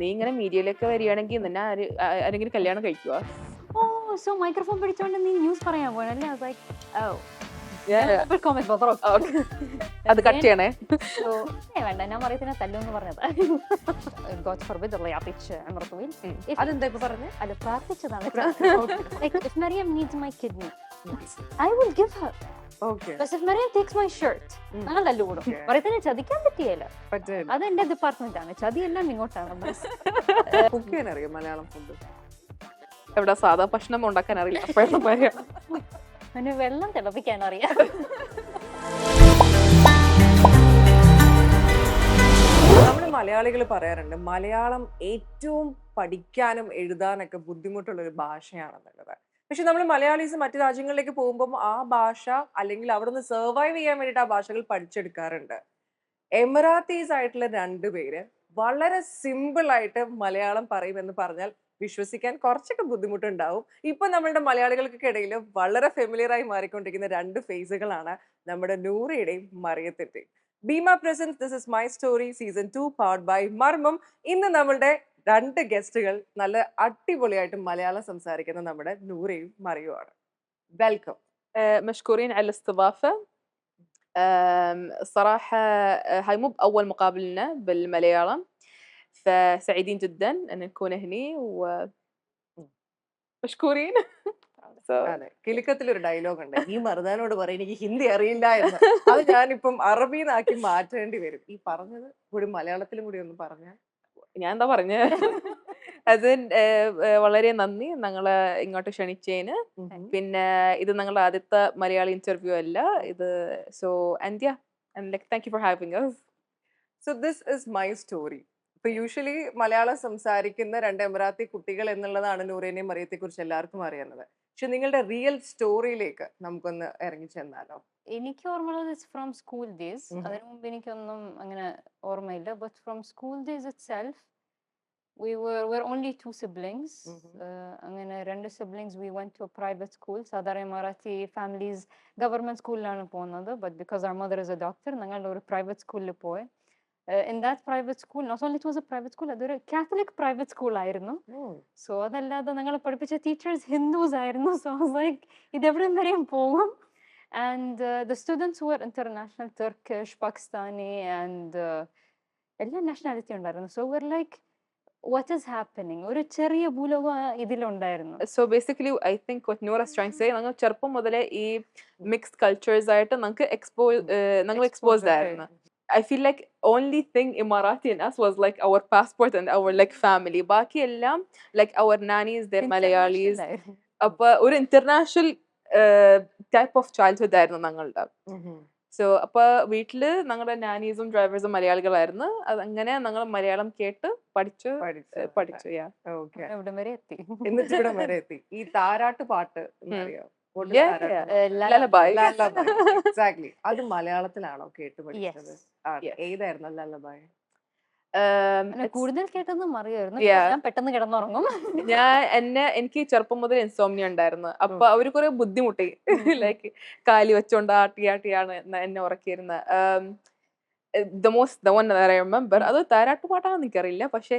നീ ഇങ്ങനെ മീഡിയയിലൊക്കെ വരികയാണെങ്കിൽ നിന്നെ ആരെങ്കിലും കല്യാണം കഴിക്കുക? Oh, so microphone പിടിച്ചോണ്ട് നീ ന്യൂസ് പറയാൻ പോയല്ലേ? I was like, oh. comment അത് കട്ട് ചെയ്യണേ. വേണ്ട, ഞാൻ മറിയത്തിനെ തല്ലുമെന്ന് പറഞ്ഞത്. God forbid Allah يعطيك عمر طويل. അതെന്താ ഇപ്പൊ പറഞ്ഞേ? അത് പ്രാർത്ഥിച്ചതാണ്. Like if Maryam needs my kidney, I will give her. Okay. But if Maryam takes my shirt, ഞങ്ങൾ തല്ലുകൂടും. മറിയത്തിനെ ചതിക്കാൻ പറ്റിയല്ല. അത് എന്റെ ഡിപ്പാർട്ട്മെന്റ് ആണ്. ചതിയെല്ലാം ഇങ്ങോട്ടാണ്. കുക്ക് ചെയ്യാൻ അറിയാം മലയാളം ഫുഡ്? എവിടെ സാധാ ഭക്ഷണം ഉണ്ടാക്കാൻ അറിയില്ല. അപ്പോഴത്തെ പറയാം, അവന് വെള്ളം തിളപ്പിക്കാൻ അറിയാം. നമ്മൾ മലയാളികൾ പറയാറുണ്ട് മലയാളം ഏറ്റവും പഠിക്കാനും എഴുതാനൊക്കെ ബുദ്ധിമുട്ടുള്ള ഒരു ഭാഷയാണെന്നുള്ളത്. പക്ഷെ നമ്മൾ മലയാളീസ് മറ്റു രാജ്യങ്ങളിലേക്ക് പോകുമ്പോൾ ആ ഭാഷ അല്ലെങ്കിൽ അവിടെ നിന്ന് സർവൈവ് ചെയ്യാൻ വേണ്ടിയിട്ട് ആ ഭാഷകൾ പഠിച്ചെടുക്കാറുണ്ട്. എമിറാത്തീസ് ആയിട്ടുള്ള രണ്ടുപേര് വളരെ സിമ്പിൾ ആയിട്ട് മലയാളം പറയുമെന്ന് പറഞ്ഞാൽ വിശ്വസിക്കാൻ കുറച്ചൊക്കെ ബുദ്ധിമുട്ടുണ്ടാവും. ഇപ്പൊ നമ്മളുടെ മലയാളികൾക്കൊക്കെ ഇടയിൽ വളരെ ഫെമിലിയർ ആയി മാറിക്കൊണ്ടിരിക്കുന്ന രണ്ട് ഫേസുകളാണ് നമ്മുടെ നൂറയുടെയും മറിയത്തിന്റെയും. Bhima presents this is my story season 2 powered by Marmam. ഇന്ന് നമ്മളുടെ രണ്ട് ഗസ്റ്റുകൾ നല്ല അടിപൊളിയായിട്ട് മലയാളം സംസാരിക്കുന്ന നമ്മുടെ നൂറയും മറിയുമാണ്. വെൽക്കം. مشكورين على الاستضافة. صراحة هاي مو بأول مقابل لنا بالمليالم، فسعيدين جدا أن نكون هني ومشكورين. അതെ, കിലുക്കത്തിലൊരു ഡയലോഗ് ഉണ്ട്, ഈ മറുതാനോട് പറയും എനിക്ക് ഹിന്ദി അറിയില്ല എന്ന്. അത് ഞാനിപ്പം അറബിന്നാക്കി മാറ്റേണ്ടി വരും. ഈ പറഞ്ഞത് കൂടി മലയാളത്തിലും കൂടി ഒന്ന് പറഞ്ഞാൽ. ഞാൻ എന്താ പറഞ്ഞ അത് വളരെ നന്ദി ഞങ്ങളെ ഇങ്ങോട്ട് ക്ഷണിച്ചതിന്. പിന്നെ ഇത് ഞങ്ങളുടെ ആദ്യത്തെ മലയാളി ഇന്റർവ്യൂ അല്ല ഇത്. So and thank you for having us. So this is my story. ഇപ്പൊ യൂഷ്വലി മലയാളം സംസാരിക്കുന്ന രണ്ട് എമിറാത്തി കുട്ടികൾ എന്നുള്ളതാണ് നൂറേനെയും മറിയത്തെ കുറിച്ച് എല്ലാവർക്കും അറിയുന്നത്. പക്ഷെ നിങ്ങളുടെ റിയൽ സ്റ്റോറിയിലേക്ക് നമുക്കൊന്ന് ഇറങ്ങി ചെന്നാലോ? എനിക്ക് ഓർമ്മയുള്ളത് ഫ്രോം സ്കൂൾ ഡേയ്സ്. അതിനു മുമ്പ് എനിക്കൊന്നും അങ്ങനെ ഓർമ്മയില്ല. But from school days itself we're only two siblings. അങ്ങനെ രണ്ട് siblings we went to a private school. സാധാരണ മറാത്തി families government സ്കൂളിലാണ് പോകുന്നത്. But because our mother is a doctor, ഞങ്ങൾ ഒരു private സ്കൂളിൽ പോയി. In that private school, not only it was a private school, അതൊരു Catholic private school ആയിരുന്നു. So അതല്ലാതെ ഞങ്ങളെ പഠിപ്പിച്ച teachers Hindus ആയിരുന്നു. So I was like, ഇതെവിടെ വരെയും പോകും. And the students were international, Turkish, Pakistani and എല്ലാ nationality ഉണ്ടായിരുന്നു. So we're like, what is happening? ഒരു ചെറിയ ഭൂലോകം ഇതിലുണ്ടായിരുന്നു. So basically I think what Noora is trying to say, ഞങ്ങൾ ചെറുപ്പം മുതലേ ഈ മിക്സ്ഡ് കൾച്ചേഴ്സ് ആയിട്ട് ഞങ്ങൾക്ക് ഞങ്ങൾ എക്സ്പോസ്ഡ് ആയിരുന്നു. I feel like only thing Emirati in us was like our passport and our like family. ബാക്കി എല്ലാം like our nannies, they're Malayalis. അപ്പൊ ഒരു ഇന്റർനാഷണൽ ടൈപ്പ് ഓഫ് ചൈൽഡ്ഹുഡ് ആയിരുന്നു ഞങ്ങളുടെ. സോ അപ്പൊ വീട്ടില് ഞങ്ങളുടെ നാനീസും ഡ്രൈവേഴ്സും മലയാളികളായിരുന്നു. അതങ്ങനെ ഞങ്ങൾ മലയാളം കേട്ട് പഠിച്ചു. ഇവിടെ വരെ എത്തി. എന്നിട്ട് ഇവിടെ വരെ എത്തി. ഈ താരാട്ട് പാട്ട് അറിയാം, എക്സാക്ട്ലി, അത് മലയാളത്തിലാണോ കേട്ട് പഠിച്ചത്? ഏതായിരുന്നു ലല്ലബായ്? കൂടുതൽ കേട്ടൊന്നും അറിയായിരുന്നു. ഞാൻ പെട്ടെന്ന് കിടന്നുറങ്ങും. എനിക്ക് ചെറുപ്പം മുതൽ ഇൻസോംനിയ ഉണ്ടായിരുന്നു. അപ്പൊ അവര് കുറെ ബുദ്ധിമുട്ടി. ലൈക്ക് കാലി വെച്ചോണ്ട് ആട്ടിയാണ് എന്നെ ഉറക്കിയിരുന്നത്. the one that I remember, അത് താരാട്ട് പാട്ടാണെന്ന് എനിക്കറിയില്ല. പക്ഷെ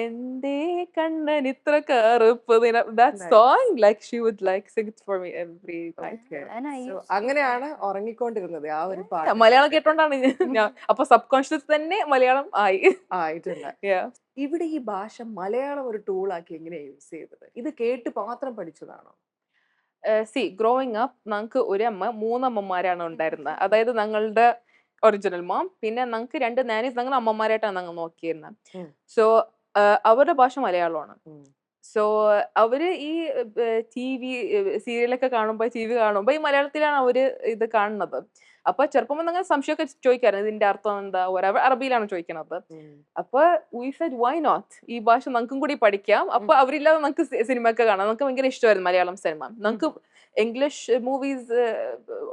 എന്തേ കണ്ണൻ ഇത്ര കറുപ്പ്, that song, like she would like sing it for me every night. അങ്ങനെയാണ് ഉറങ്ങിക്കൊണ്ടിരുന്നത് ആ ഒരു പാട്ട്. മലയാളം കേട്ടോണ്ടാണ് ഞാൻ. അപ്പൊ സബ് കോൺഷ്യസ് തന്നെ മലയാളം ആയിട്ടുണ്ട്. ഇവിടെ ഈ ഭാഷ മലയാളം ഒരു ടൂളാക്കി എങ്ങനെയാ യൂസ് ചെയ്തത്? ഇത് കേട്ട് മാത്രം പഠിച്ചതാണോ? ഗ്രോയിങ് അപ്പ് ഞങ്ങൾക്ക് ഒരു അമ്മ, മൂന്നമ്മമാരാണ് ഉണ്ടായിരുന്നത്. അതായത് ഞങ്ങളുടെ ഒറിജിനൽ മോം, പിന്നെ ഞങ്ങൾക്ക് രണ്ട് നാനീസ്, ഞങ്ങൾ അമ്മമാരായിട്ടാണ് ഞങ്ങൾ നോക്കിയിരുന്നത്. സോ അവരുടെ ഭാഷ മലയാളമാണ്. സോ അവര് ഈ TV സീരിയലൊക്കെ കാണുമ്പോ ഈ മലയാളത്തിലാണ് അവര് ഇത് കാണുന്നത്. അപ്പൊ ചെറുപ്പം ഞങ്ങൾ സംശയമൊക്കെ ചോദിക്കാറുണ്ട്, ഇതിന്റെ അർത്ഥം എന്താ, അറബിയിലാണ് ചോദിക്കണത്. അപ്പൊ we said why not, ഈ ഭാഷ ഞങ്ങൾക്കും കൂടി പഠിക്കാം. അപ്പൊ അവരില്ലാതെ നമുക്ക് സിനിമ ഒക്കെ കാണാം. നമുക്ക് ഭയങ്കര ഇഷ്ടമായിരുന്നു മലയാളം സിനിമ. നമുക്ക് ഇംഗ്ലീഷ് മൂവീസ്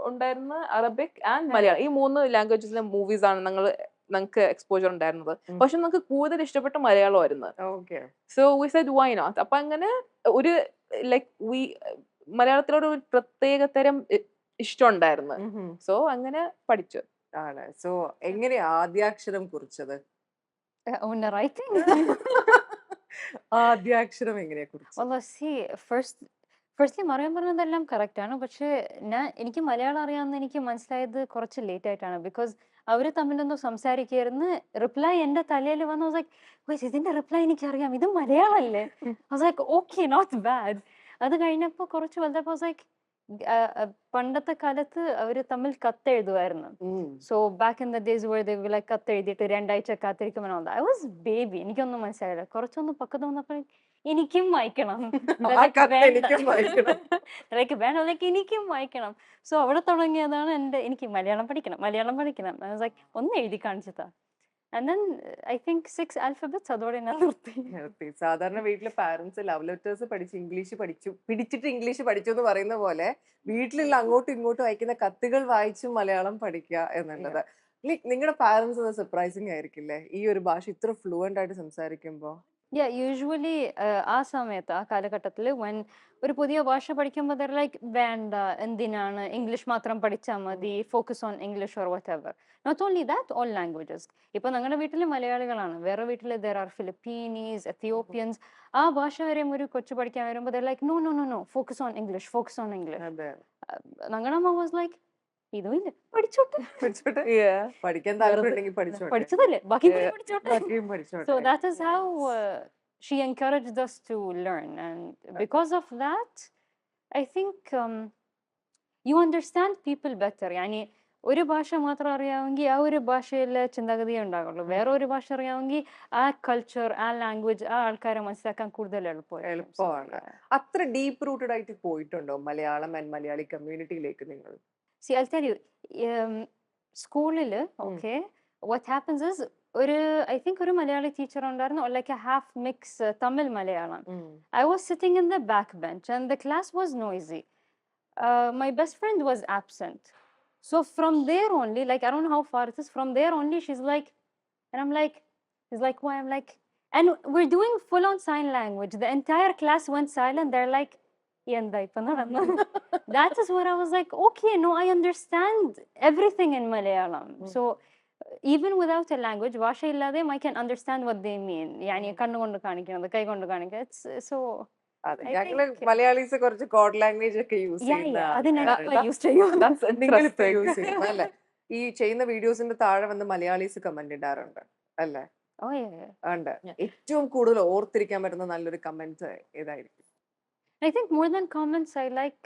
ഉണ്ടായിരുന്നു, അറബിക് ആൻഡ് മലയാളം, ഈ 3 ലാംഗ്വേജസിലെ മൂവീസ് ആണ് ഞങ്ങൾക്ക് എക്സ്പോജർ ഉണ്ടായിരുന്നത്. പക്ഷെ നമുക്ക് കൂടുതൽ ഇഷ്ടപ്പെട്ട മലയാളമായിരുന്നു. So we said why not. അപ്പൊ അങ്ങനെ ഒരു ലൈക് മലയാളത്തിലോട് ഒരു പ്രത്യേക തരം ഇഷ്ടം ഉണ്ടായിരുന്നു. സോ അങ്ങനെ പഠിച്ചു. സോ എങ്ങനെയാ ആദ്യാക്ഷരം കുറിച്ചത്? ആദ്യാക്ഷരം എങ്ങനെയാ കുറിച്ച്? Well, see, firstly മറിയം പറഞ്ഞതെല്ലാം കറക്റ്റ് ആണ്. പക്ഷേ എനിക്ക് മലയാളം അറിയാമെന്ന് എനിക്ക് മനസ്സിലായത് കുറച്ച് ലേറ്റ് ആയിട്ടാണ്. ബിക്കോസ് അവര് തമ്മിലൊന്ന് സംസാരിക്കുകയായിരുന്നു. റിപ്ലൈ എൻ്റെ തലയിൽ വന്നു. I was like, wait, ഇതിന്റെ റിപ്ലൈ എനിക്കറിയാം, ഇത് മലയാളമല്ലേ? I was like, okay, not bad. അത് കഴിഞ്ഞപ്പോൾ കുറച്ച് വലുതപ്പോൾ I was like, പണ്ടത്തെ കാലത്ത് അവര് തമ്മിൽ കത്തെഴുതുമായിരുന്നു. So back in the days where they will like കത്തെഴുതിയിട്ട് 2 ആഴ്ച കാത്തിരിക്കുമെന്ന്. ഐ വാസ് ബേബി, എനിക്കൊന്നും മനസ്സിലായില്ല. കുറച്ചൊന്ന് പക്കത്ത് വന്നപ്പോൾ എനിക്കും വായിക്കണം, ലൈക്ക് വേണം, ലൈക്ക് എനിക്കും വായിക്കണം. സോ അവിടെ തുടങ്ങിയതാണ് എനിക്ക് മലയാളം പഠിക്കണം, മലയാളം പഠിക്കണം. ലൈക്ക് ഒന്ന് എഴുതി കാണിച്ചതാ. And then I think 6 alphabets അതോടെ ഞാൻ നിർത്തി. സാധാരണ വീട്ടിലെ പാരന്റ്സ് ലവ് ലെറ്റേഴ്സ് പഠിച്ച് ഇംഗ്ലീഷ് പിടിച്ചിട്ട് ഇംഗ്ലീഷ് പഠിച്ചു എന്ന് പറയുന്ന പോലെ വീട്ടിലുള്ള അങ്ങോട്ടും ഇങ്ങോട്ടും അയക്കുന്ന കത്തുകൾ വായിച്ചും മലയാളം പഠിക്കുക എന്നുള്ളത്. നിങ്ങളുടെ പാരന്റ്സ് സർപ്രൈസിങ് ആയിരിക്കില്ലേ ഈ ഒരു ഭാഷ ഇത്ര ഫ്ലുവന്റ് ആയിട്ട് സംസാരിക്കുമ്പോ? യൂഷ്വലി ആ സമയത്ത്, ആ കാലഘട്ടത്തിൽ ഒരു പുതിയ ഭാഷ പഠിക്കുമ്പോൾ ലൈക്ക് വേണ്ട, എന്തിനാണ് ഇംഗ്ലീഷ് മാത്രം പഠിച്ചാൽ മതി, focus on English or whatever. Not only that, all languages. ഇപ്പൊ ഞങ്ങളുടെ വീട്ടിൽ മലയാളികളാണ്, വേറെ വീട്ടിൽ ദർ ആർ ഫിലിപ്പീനീസ്, എത്തിയോപ്യൻസ്. ആ ഭാഷ വരെയും ഒരു കൊച്ചു പഠിക്കാൻ വരുമ്പോൾ like no no no no, focus on English, focus on English. ഞങ്ങളുടെ അമ്മ വാസ് ലൈക്ക്, ഇതുമില്ല, പഠിച്ചോട്ടെ, പഠിക്കാൻ താല്പര്യമുണ്ടെങ്കിൽ പഠിച്ചതല്ലേ, ബാക്കി പഠിച്ചോട്ടെ. പഠിച്ചോട്ടെ. So that is how she encouraged us to learn, and because of that, I think you understand people better. Yani ഒരു ഭാഷ മാത്രം അറിയാമെങ്കിൽ ആ ഒരു ഭാഷയിലെ ചിന്താഗതിയേ ഉണ്ടാകുള്ളൂ. വേറെ ഒരു ഭാഷ അറിയാമെങ്കിൽ ആ കൾച്ചർ, ആ ലാംഗ്വേജ്, ആ ആൾക്കാരെ മനസ്സിലാക്കാൻ കൂടുതൽ എളുപ്പമാണ്. അത്ര ഡീപ്പ് റൂട്ടഡ് ആയിട്ട് പോയിട്ടുണ്ടോ മലയാളം ആൻഡ് മലയാളി കമ്മ്യൂണിറ്റിയിലേക്ക് നിങ്ങൾ? See, I'll tell you, സ്കൂളിൽ okay, what happens is, I think ഒരു മലയാളി ടീച്ചർ ഉണ്ടായിരുന്നു, like a half mix Tamil Malayalam. I was sitting in the back bench and the class was noisy. My best friend was absent. So from there only, like I don't know how far it is, from there only she's like, and I'm like, she's like, why? I'm like, and we're doing full on sign language. The entire class went silent. They're like, that is what I was like, okay, no, I understand everything in Malayalam. So even without a language, ഭാഷ ഇല്ലാതെയും I can understand what they mean. Yani കണ്ണുകൊണ്ട് കാണിക്കുന്നത്, കൈ കൊണ്ട് കാണിക്കുക. It's so ഞങ്ങള് മലയാളീസ് കുറച്ച് code language ഒക്കെ യൂസ് ചെയ്യുന്ന ഈ ചെയ്യുന്ന വീഡിയോസിന്റെ താഴെ വന്ന് മലയാളീസ് കമന്റ് ഇടാറുണ്ട് അല്ലേ? ഉണ്ട്. ഏറ്റവും കൂടുതൽ ഓർത്തിരിക്കാൻ പറ്റുന്ന നല്ലൊരു കമന്റ് ഏതായിരിക്കും? I think more than comments, I like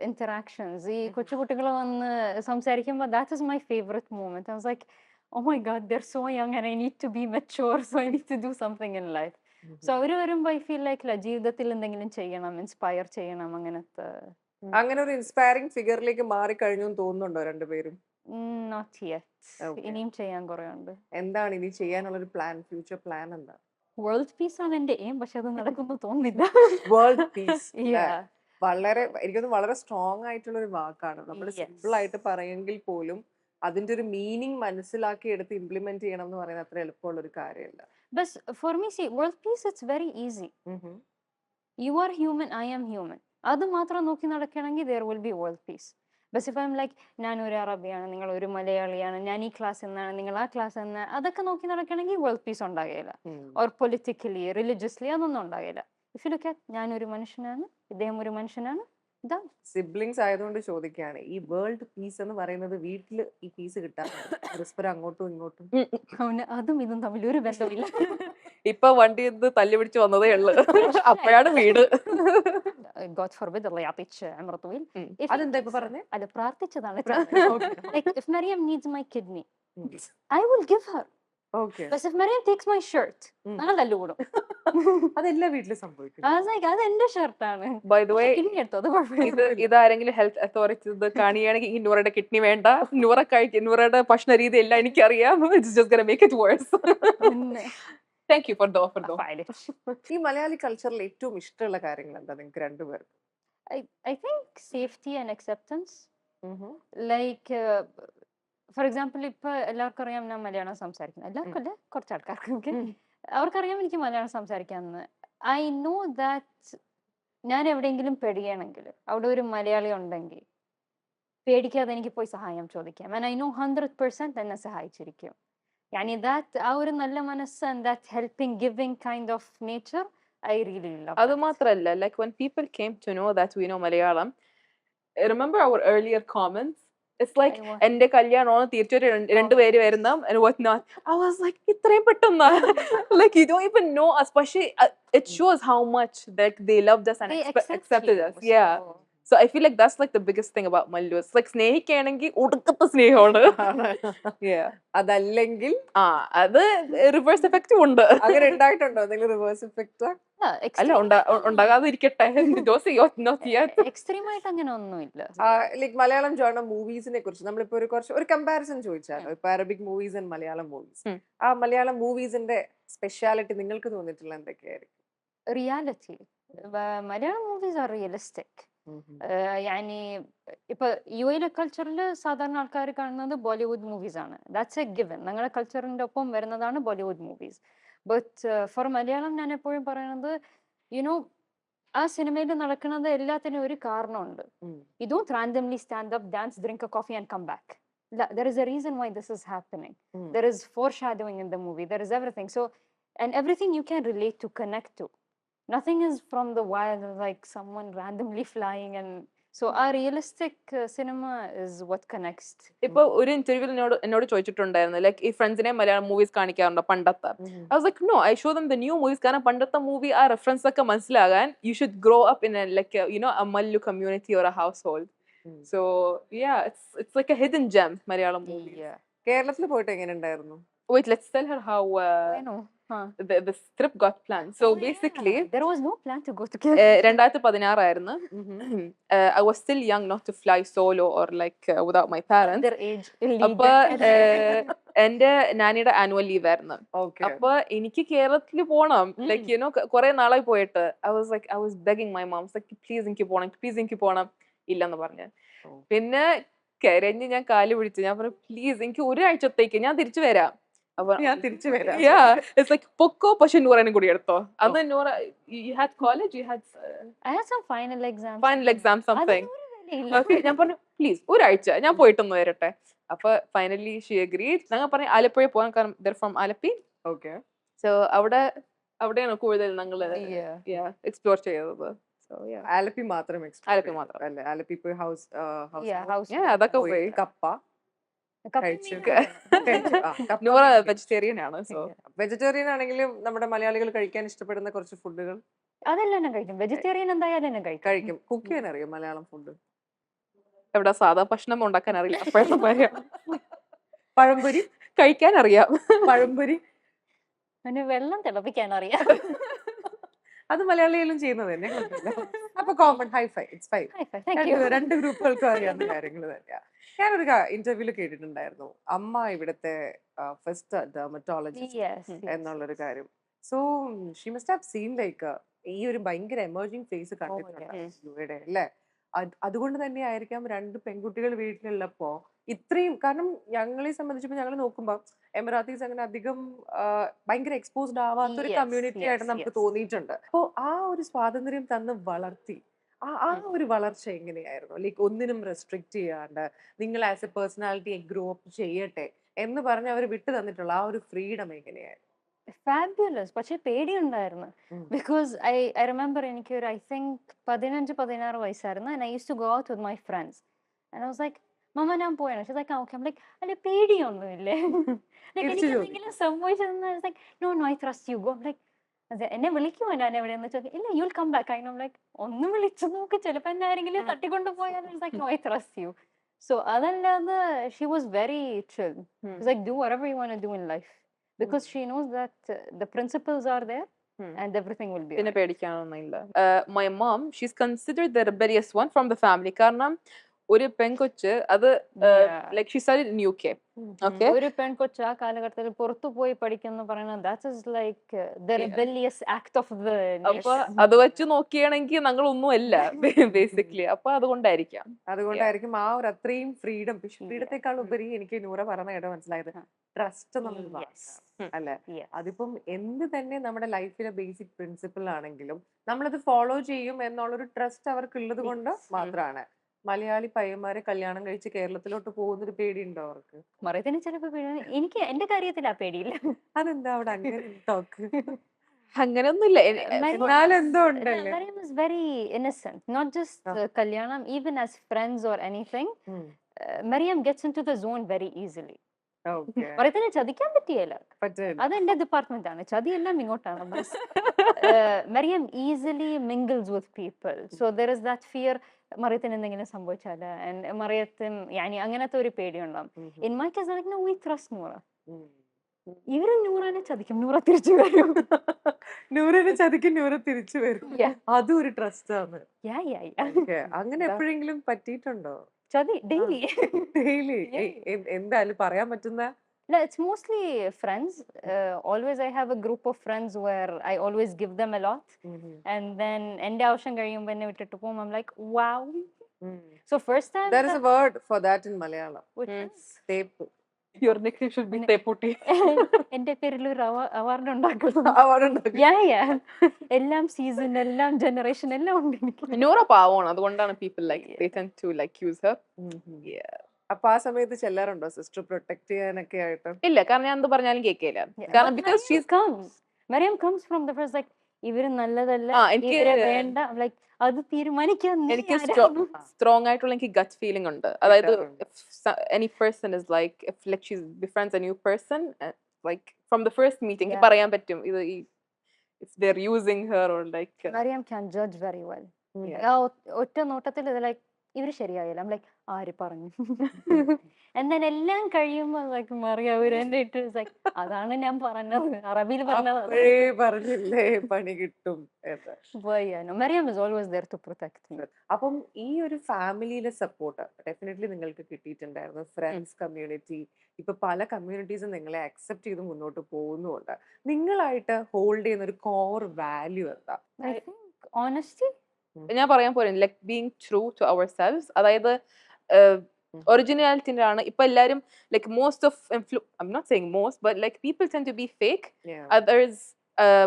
interactions. ഈ കൊച്ചുകുട്ടികൾ വന്ന് സംസാരിക്കുമ്പോൾ that is my favorite moment. I was like, oh my god, they're so young and I need to be mature, so I need to do something in life. So അവര് വരുമ്പോൾ I feel like ജീവിതത്തിൽ എന്തെങ്കിലും ചെയ്യണം, inspire ചെയ്യണം, അങ്ങനത്തെ. അങ്ങനെ ഒരു inspiring ഫിഗറിലേക്ക് മാറി കഴിഞ്ഞു തോന്നുന്നുണ്ടോ രണ്ടുപേരും? Not yet. ഇനിയും ചെയ്യാൻ കുറെ ഉണ്ട്. എന്താണ് ഇനി ചെയ്യാനുള്ള ഒരു പ്ലാൻ, ഫ്യൂച്ചർ പ്ലാൻ എന്താ? വേൾഡ് പീസ് ആണ് എന്റെ എയിം, പക്ഷെ അത് നടക്കുന്നു തോന്നുന്നില്ല. വേൾഡ് പീസ് വളരെ, എനിക്കൊന്ന് വളരെ സ്ട്രോങ് ആയിട്ടുള്ള ഒരു വാക്കാണ്. നമ്മൾ സിമ്പിൾ ആയിട്ട് പറയുമെങ്കിൽ പോലും അതിന്റെ ഒരു മീനിങ് മനസ്സിലാക്കി എടുത്ത് ഇംപ്ലിമെന്റ് ചെയ്യണം എന്ന് പറയുന്നത് അത്ര എളുപ്പമുള്ള ഒരു കാര്യമല്ല. But for me, see, world peace, it's very easy. You are human, I am human. അത് മാത്രം നോക്കി നടക്കണമെങ്കിൽ there will be world peace. But if I'm like, ഞാൻ ഒരു അറബിയാണ്, നിങ്ങൾ ഒരു മലയാളിയാണ്, ഞാൻ ഈ ക്ലാസ് എന്നാണ്, നിങ്ങൾ ആ ക്ലാസ് എന്നാണ്, അതൊക്കെ നോക്കി നടക്കണമെങ്കിൽ വേൾഡ് പീസ് ഉണ്ടാകില്ല. ഓർ പൊളിറ്റിക്കലി, റിലീജിയസ്ലി, അതൊന്നും ഉണ്ടാകില്ല. ഇഫ് യു ലുക്ക് അറ്റ്, ഞാനൊരു മനുഷ്യനാണ്, ഇദ്ദേഹം ഒരു മനുഷ്യനാണ്. സിബ്ലിങ്സ് ആയതുകൊണ്ട് ചോദിക്കുകയാണ്, ഈ വേൾഡ് പീസ് എന്ന് പറയുന്നത് വീട്ടിൽ ഈ പീസ് കിട്ടാറുണ്ട് പരസ്പരം അങ്ങോട്ടും ഇങ്ങോട്ടും? അതും ഇതും തമ്മിൽ ഒരു ബന്ധമില്ല. ഇപ്പൊ വണ്ടി തല്ലി പിടിച്ച് വന്നതേ ഉള്ളു, അപ്പോഴാണ് വീട്. God forbid, Allah يعطيك عمر طويل. അതെന്താ ഇപ്പൊ പറഞ്ഞേ? അത് പ്രാർത്ഥിച്ചതാണ്. Like if Maryam needs my kidney, I will give her. Okay. But if Maryam takes my shirt, ഞങ്ങൾ തല്ലുകൂടും. അതെല്ലാ വീട്ടിലും സംഭവിക്കും. അത് എന്റെ ഷർട്ടാണ്. By the way, ഇതാരെങ്കിലും ഹെൽത്ത് അതോറിറ്റീസ് കാണുകയാണെങ്കിൽ ഈ നൂറയുടെ കിഡ്നി വേണ്ട, നൂറയുടെ ഭക്ഷണ രീതി എല്ലാം എനിക്കറിയാം. It's just gonna make it worse. Thank you for the offer though. ഈ മലയാളി കൾച്ചറിൽ ഏറ്റവും ഇഷ്ടമുള്ള കാര്യങ്ങൾ എന്താ നിങ്ങൾക്ക് രണ്ടുപേർക്കും? I think safety and acceptance. Like for example, ഇപ്പൊ എല്ലാവർക്കും അറിയാം ഞാൻ മലയാളം സംസാരിക്കുന്നത്. എല്ലാവർക്കും അല്ല, കുറച്ച് ആൾക്കാർക്ക് അവർക്കറിയാം എനിക്ക് മലയാളം സംസാരിക്കാമെന്ന്. I know that ഞാൻ എവിടെയെങ്കിലും പെടുകയാണെങ്കിൽ അവിടെ ഒരു മലയാളി ഉണ്ടെങ്കിൽ പേടിക്കാതെ എനിക്ക് പോയി സഹായം ചോദിക്കാം. And I know 100% എന്നെ സഹായിച്ചിരിക്കും. Yani that ആ ഒരു നല്ല മനസ്സ് and that helping giving kind of nature, I really love അത് that. മാത്രല്ല, like when people came to know that we know Malayalam, remember our earlier comments? It's like I was എന്റെ കല്യാണമാണ് തിരിച്ചൊരു രണ്ടുപേര് വരുന്ന and what not. I was like ഇത്രയും പെട്ടെന്ന് like you don't even know us, പക്ഷേ it shows how much like they loved us and they accepted you, us. Yeah. so So I feel like that's like the biggest thing about Mallu. It's like സ്നേഹിക്കുകയാണെങ്കിൽ ഒടുക്കത്തെ സ്നേഹമാണ്. Yeah. അതല്ലെങ്കിൽ അത് reverse എഫക്റ്റും ഉണ്ട്. അങ്ങനെ ഉണ്ടായിട്ടുണ്ടോ എന്തെങ്കിലും റിവേഴ്സ് ഇഫക്റ്റ്? അല്ല ഉണ്ടാകാതിരിക്കട്ടെ. എക്സ്ട്രീം ആയിട്ട് അങ്ങനെ ഒന്നുമില്ല. ലൈക് മലയാളം ജോണർ മൂവീസിനെ കുറിച്ച് നമ്മളിപ്പോ ഒരു കമ്പാരിസൺ ചോദിച്ചാലോ, ഇപ്പൊ Arabic movies and Malayalam movies, ആ മലയാളം മൂവീസിന്റെ സ്പെഷ്യാലിറ്റി നിങ്ങൾക്ക് തോന്നിയിട്ടുള്ള എന്തൊക്കെയായിരിക്കും? Reality. Malayalam movies are realistic. يعني ഇപ്പൊ യു എയിലെ കൾച്ചറിൽ സാധാരണ ആൾക്കാർ കാണുന്നത് ബോളിവുഡ് മൂവീസ് ആണ്. That's a given. ഞങ്ങളുടെ കൾച്ചറിന്റെ ഒപ്പം വരുന്നതാണ് Bollywood movies. But for Malayalam ഞാൻ എപ്പോഴും പറയുന്നത്, യുനോ ആ സിനിമയിൽ നടക്കുന്നത് എല്ലാത്തിനും ഒരു കാരണമുണ്ട്. You don't randomly stand up, dance, drink a coffee and come back. There is a reason why this is happening. There is foreshadowing in the movie. There is everything. So, and everything you can relate to, connect to. Nothing is from the wild, like someone randomly flying. And so our realistic cinema is what connects. ഇപ്പൊ ഒരു ഇന്റർവ്യൂവിൽ എന്നോട് ചോദിച്ചിട്ടുണ്ടായിരുന്നു, like ഈ ഫ്രണ്ട്സിനെ Malayalam movies കാണിക്കാറുണ്ടോ പണ്ടത്തെ. I was like no, I show them the new movies, കാരണം പണ്ടത്തെ മൂവി ആ റെഫറൻസ് ഒക്കെ മനസ്സിലാകാൻ you should grow up in a like a, you know, a Mallu community or a household. So yeah, it's like a hidden gem, Malayalam movies. Yeah. കേരളത്തിൽ പോയിട്ട് എങ്ങനെ ഉണ്ടായിരുന്നു? Wait, let's tell her how I know. the trip got planned. So basically there was no plan to go to Kerala. 2016 ആയിരുന്നു. I was still young not to fly solo or like without my parents. Their age അപ്പൊ എന്റെ നാനിയുടെ annual leave ആയിരുന്നു. അപ്പൊ എനിക്ക് കേരളത്തിൽ പോണം, like you know കുറെ നാളായി പോയിട്ട്. I was begging my mom, like please എനിക്ക് പോണം. ഇല്ലെന്ന് പറഞ്ഞു. പിന്നെ കരഞ്ഞ് ഞാൻ കാല് പിടിച്ചു. ഞാൻ പറഞ്ഞു പ്ലീസ് എനിക്ക് ഒരാഴ്ചത്തേക്ക് ഞാൻ തിരിച്ചു വരാം. It's like പൊക്കോ, പക്ഷെ നൂറനും കൂടി എടുത്തോ. അന്ന് Noora you had college, I had some final exams something. Okay, ഞാൻ പറഞ്ഞു പ്ലീസ് ഒരാഴ്ച ഞാൻ പോയിട്ടൊന്ന് വരട്ടെ. അപ്പൊ ഫൈനലി ഷീ അഗ്രീഡ്. ഞങ്ങൾ പറഞ്ഞു ആലപ്പുഴ പോകാൻ, കാരണം they're from ആലപ്പി. സോ അവിടെയാണ് കൂടുതൽ ഞങ്ങൾ എക്സ്പ്ലോർ ചെയ്തത്. ആലപ്പി മാത്രം അല്ലേ? ആലപ്പി പോയി ഹൗസ് അതൊക്കെ പോയി. കപ്പ വെജിറ്റേറിയൻ ആണ്. സോ വെജിറ്റേറിയൻ ആണെങ്കിലും നമ്മുടെ മലയാളികൾ കഴിക്കാൻ ഇഷ്ടപ്പെടുന്ന കുറച്ച് ഫുഡുകൾ അതെല്ലാം ഞാൻ കഴിക്കും. വെജിറ്റേറിയൻ എന്തായാലും കഴിക്കും. കുക്ക് ചെയ്യാൻ അറിയാം മലയാളം ഫുഡ്? എവിടെ സാധാ ഭക്ഷണം ഉണ്ടാക്കാൻ അറിയില്ല. അപ്പോഴും പഴംപൊരി കഴിക്കാൻ അറിയാം. പഴംപൊരി വെള്ളം തിളപ്പിക്കാൻ അറിയാം. അത് മലയാളികളും ചെയ്യുന്നത് തന്നെ. അപ്പൊ കോമൺ ഹൈഫൈ, ഇറ്റ്സ് ഫൈൻ. രണ്ട് ഗ്രൂപ്പുകൾക്കും അറിയാവുന്ന കാര്യങ്ങൾ തന്നെയാ. ഞാനൊരു ഇന്റർവ്യൂല് കേട്ടിട്ടുണ്ടായിരുന്നു, അമ്മ ഇവിടുത്തെ ഫസ്റ്റ് ഡെർമറ്റോളജിസ്റ്റ് എന്നുള്ളൊരു കാര്യം. So she must have seen like ഈ ഒരു ഭയങ്കര എമർജിങ് ഫേസ് കണ്ടിട്ടുണ്ട് അല്ലേ? അതുകൊണ്ട് തന്നെ ആയിരിക്കാം രണ്ട് പെൺകുട്ടികൾ വീട്ടിലുള്ളപ്പോ ഇത്രയും, കാരണം ഞങ്ങളെ സംബന്ധിച്ചപ്പോ ഞങ്ങൾ നോക്കുമ്പോ എമിറാത്തീസ് അങ്ങനെ അധികം ഭയങ്കര എക്സ്പോസ്ഡ് ആവാത്തൊരു കമ്മ്യൂണിറ്റി ആയിട്ട് നമുക്ക് തോന്നിയിട്ടുണ്ട്. അപ്പോ ആ ഒരു സ്വാതന്ത്ര്യം തന്ന് വളർത്തി ആ ഒരു വളർച്ച എങ്ങനെയായിരുന്നു? ലൈക്ക് ഒന്നിനും റെസ്ട്രിക്ട് ചെയ്യാണ്ട് നിങ്ങൾ as A personality grow up ചെയ്യട്ടെ എന്ന് പറഞ്ഞ് അവർ വിട്ടു തന്നിട്ടുള്ള ആ ഒരു ഫ്രീഡം എങ്ങനെയായിരുന്നു? ഫാബുലസ്. പക്ഷെ പേടിയുണ്ടായിരുന്നു. ബിക്കോസ് ഐ റിമെമ്പർ എനിക്ക് ഒരു ഐ തിങ്ക് 15-16 വയസ്സായിരുന്നു. And I use to go out with my friends. And I was like mamma ഞാൻ പോയാണ്. She's like okay. I am like അല്ല പേടിയൊന്നുമില്ലേ? എനിക്ക് എന്തെങ്കിലും സംഭവിച്ചെന്ന് no I trust you go. Like എന്നെ വിളിക്കുമോ ഞാൻ എവിടെയെന്ന് ചോദിക്കും. ഇല്ല you will come back. I know like ഒന്ന് വിളിച്ചു നോക്ക്, ചിലപ്പോൾ എന്നെ ആരെങ്കിലും തട്ടിക്കൊണ്ട് പോയാൽ no I trust you. So അതല്ലാതെ she was very chill. Like do whatever you want to do in life. Because she knows that the principles are there and everything will be പിന്നെ പേടിക്കാനൊന്നുമില്ല. My mom, she's considered the rebellious one from the family. കാരണം ഒരു പെൺകൊച്ച് അത് like she studied in UK. Okay. ഒരു പെൺകൊച്ച് ആ കാലഘട്ടത്തിൽ പുറത്തു പോയി പഠിക്കുന്ന പറയുന്നത് that is like the rebellious act of the nation. അപ്പൊ അത് വെച്ച് നോക്കിയാണെങ്കിൽ ഞങ്ങൾ ഒന്നും അല്ല ബേസിക്കലി. അപ്പൊ അതുകൊണ്ടായിരിക്കും ആ ഒരു അത്രയും ഫ്രീഡം. ഫ്രീഡത്തെക്കാൾ ഉപരി എനിക്ക് നൂറ പറഞ്ഞ കേട്ടോ മനസ്സിലായത് ട്രസ്റ്റ് എന്നുള്ളത് അല്ലെ? അതിപ്പം എന്ത് തന്നെ നമ്മുടെ ലൈഫിലെ ബേസിക് പ്രിൻസിപ്പിൾ ആണെങ്കിലും നമ്മളത് ഫോളോ ചെയ്യും എന്നുള്ളൊരു ട്രസ്റ്റ് അവർക്ക് ഉള്ളത് കൊണ്ട് മാത്രമാണ്. മലയാളി പയ്യന്മാരെ കല്യാണം കഴിച്ച് കേരളത്തിലോട്ട് പോകുന്നൊരു പേടിയുണ്ടോ അവർക്ക്? മറിയത്തിന് ചിലപ്പോ എനിക്ക് എന്റെ കാര്യത്തിൽ ആ പേടിയില്ല. അതെന്താ അവിടെ അങ്ങനെ ടോക്ക്? അങ്ങനെയൊന്നുമില്ല. Mariam എന്നാലും was- എന്തോ no, ഉണ്ടല്ലേ? Mariam was very innocent, not just kalyanam, even as friends or anything. Mariam gets into the zone very easily. Okay. മറിയത്തിനെ ചതിക്കാൻ പറ്റിയല്ല, പറ്റില്ല. അത് എന്റെ ഡിപ്പാർട്ട്മെന്റ് ആണ്, ചതിയെല്ലാം ഇങ്ങോട്ടാണ്. Mariam easily mingles with people, so there is that fear മറിയത്തിന് എന്തെങ്കിലും സംഭവിച്ചാല് മറിയത്തിന് അങ്ങനത്തെ ഒരു പേടിയുണ്ടാവും. In my case like no, we trust Noora. ഇവര് നൂറനെ ചതിക്കും, നൂറ തിരിച്ചു വരും. നൂറിനെ ചതിക്കും, നൂറ് തിരിച്ചു വരും. Yeah. അതും ഒരു ട്രസ്റ്റ് ആണ്. Yeah, yeah, yeah. Okay. അങ്ങനെ എപ്പോഴെങ്കിലും പറ്റിയിട്ടുണ്ടോ? ചതി ഡെയിലി. ഡെയിലി? എന്തായാലും പറയാൻ പറ്റുന്ന? No, it's mostly friends. Always I have a group of friends where I always give them a lot. And then എൻ്റെ ആവശ്യം കഴിയുമ്പോൾ എന്നെ വിട്ടിട്ട് പോകും. I'm like, wow. So first time. There is a word for that in Malayalam. Which is? Tape. Your nickname should be Teputi. എൻ്റെ പേരിൽ ഒരു award ഉണ്ടാക്കും. അവരുണ്ടാക്കും. എല്ലാം സീസൺ, എല്ലാം ജനറേഷൻ, എല്ലാം ഉണ്ട് എനിക്ക്. നൂറ പാവമാണ്, അതുകൊണ്ടാണ് people like they tend to like use her. Yeah. അപ്പൊ ആ സമയത്ത് ചെല്ലാറുണ്ടോ സിസ്റ്റർ പ്രൊട്ടക്ട് ചെയ്യാനൊക്കെ ആയിട്ട്? ഇല്ല, കാരണം ഞാൻ എന്ത് പറഞ്ഞാലും കേൾക്കില്ല. കാരണം because she's Mariam comes from the first like ഇവര് നല്ലതല്ല, ഇവരെ വേണ്ട, ലൈക്ക് അത് തീരുമാനിക്കാൻ എനിക്ക് സ്ട്രോങ് ആയിട്ടുള്ള എനിക്ക് ഗട്ട് ഫീലിംഗ് ഉണ്ട്. അതായത് any person is like if like she befriends a new person, like from the first meeting പറയാൻ പറ്റും ഇത് if they're using her or like Mariam can judge very well. ഒറ്റ നോട്ടത്തിൽ ഇത് ലൈക്ക് ഇവര് ശരിയായില്ല, ലൈക്ക് ആര് പറഞ്ഞു. എന്നാൽ എല്ലാം കഴിയുമ്പോൾ ലൈക്ക് മറിയ അവരെന്നെ ഇട്ട് ലൈക്ക് അതാണ് ഞാൻ പറഞ്ഞത്, അറബിയിൽ പറഞ്ഞത്. പറഞ്ഞില്ലേ പണി കിട്ടും. Mariam is always there to protect me. അപ്പം ഈ ഒരു ഫാമിലിയിലെ സപ്പോർട്ട് ഡെഫിനറ്റ്ലി നിങ്ങൾക്ക് കിട്ടിയിട്ടുണ്ടായിരുന്നു. ഫ്രണ്ട്സ് കമ്മ്യൂണിറ്റി, ഇപ്പൊ പല കമ്മ്യൂണിറ്റീസും നിങ്ങളെ അക്സെപ്റ്റ് ചെയ്ത് മുന്നോട്ട് പോകുന്നുണ്ട്. നിങ്ങളായിട്ട് ഹോൾഡ് ചെയ്യുന്ന ഒരു കോർ വാല്യൂ എന്താ? I think honesty. ഞാൻ പറയാൻ പോലും like being true to ourselves. അതായത് ഒറിജിനാലിറ്റിന്റെ ആണ് ഇപ്പൊ എല്ലാരും like most of I'm not saying most but like people tend to be fake.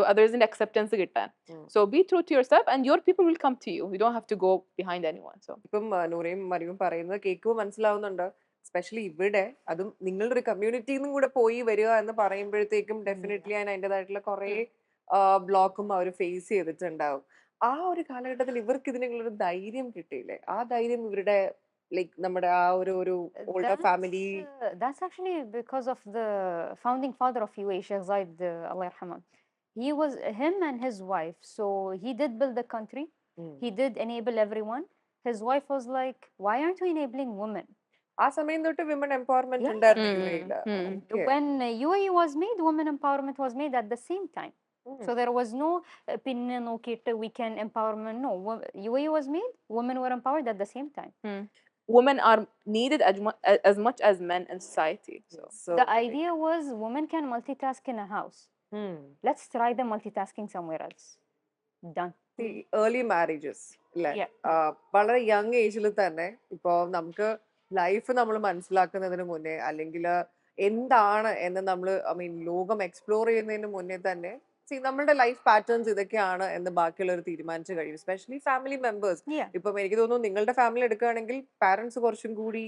othersന്റെ acceptance കിട്ടാൻ. So be true to yourself and your people will come to you. You don't have to go behind anyone. So ഇപ്പം നൂറയും മറിയും പറയുന്നത് കേൾക്കുമ്പോൾ മനസ്സിലാവുന്നുണ്ട്. Especially ഇവിടെ അതും നിങ്ങളുടെ ഒരു കമ്മ്യൂണിറ്റിയിൽ നിന്നും കൂടെ പോയി വരിക എന്ന് പറയുമ്പോഴത്തേക്കും ഡെഫിനറ്റ്ലി അതിൻ്റെതായിട്ടുള്ള കുറെ ബ്ലോക്കും അവർ ഫേസ് ചെയ്തിട്ടുണ്ടാവും. ആ ഒരു കാലഘട്ടത്തിൽ ഇവർക്ക് ഇതിനുള്ള ധൈര്യം കിട്ടിയില്ലേ? ആ ധൈര്യം ഇവരുടെ ലൈക്ക് നമ്മുടെ ആ ഒരു older family. That's actually because of the founding father of UAE, Sheikh Zayed, Allah yarhamah. Him and his wife, so he did build the country. He did enable everyone. His wife was like, why aren't you enabling women? ആ സമയം തൊട്ട് women empowerment ഉണ്ടായിരുന്നു. When UAE was made, women empowerment was made at the same time. So there was no pinne nokite weekend empowerment. No, UAE was made, women were empowered at the same time. Women are needed as much as men in society. So the idea was women can multitask in a house. Let's try the multitasking somewhere else. Done. The early marriages വളരെ young ഏജിൽ തന്നെ ഇപ്പൊ നമുക്ക് life നമ്മൾ മനസ്സിലാക്കുന്നതിന് മുന്നേ അല്ലെങ്കിൽ എന്താണ് എന്ന് നമ്മൾ ലോകം എക്സ്പ്ലോർ ചെയ്യുന്നതിന് മുന്നേ തന്നെ നമ്മളുടെ ലൈഫ് പാറ്റേൺസ് ഇതൊക്കെയാണ് എന്ന് ബാക്കിയുള്ളവർ തീരുമാനിച്ചു കഴിയും. Especially family members. ഇപ്പം എനിക്ക് തോന്നുന്നു നിങ്ങളുടെ ഫാമിലി എടുക്കുകയാണെങ്കിൽ പാരന്റ്സ് കുറച്ചും കൂടി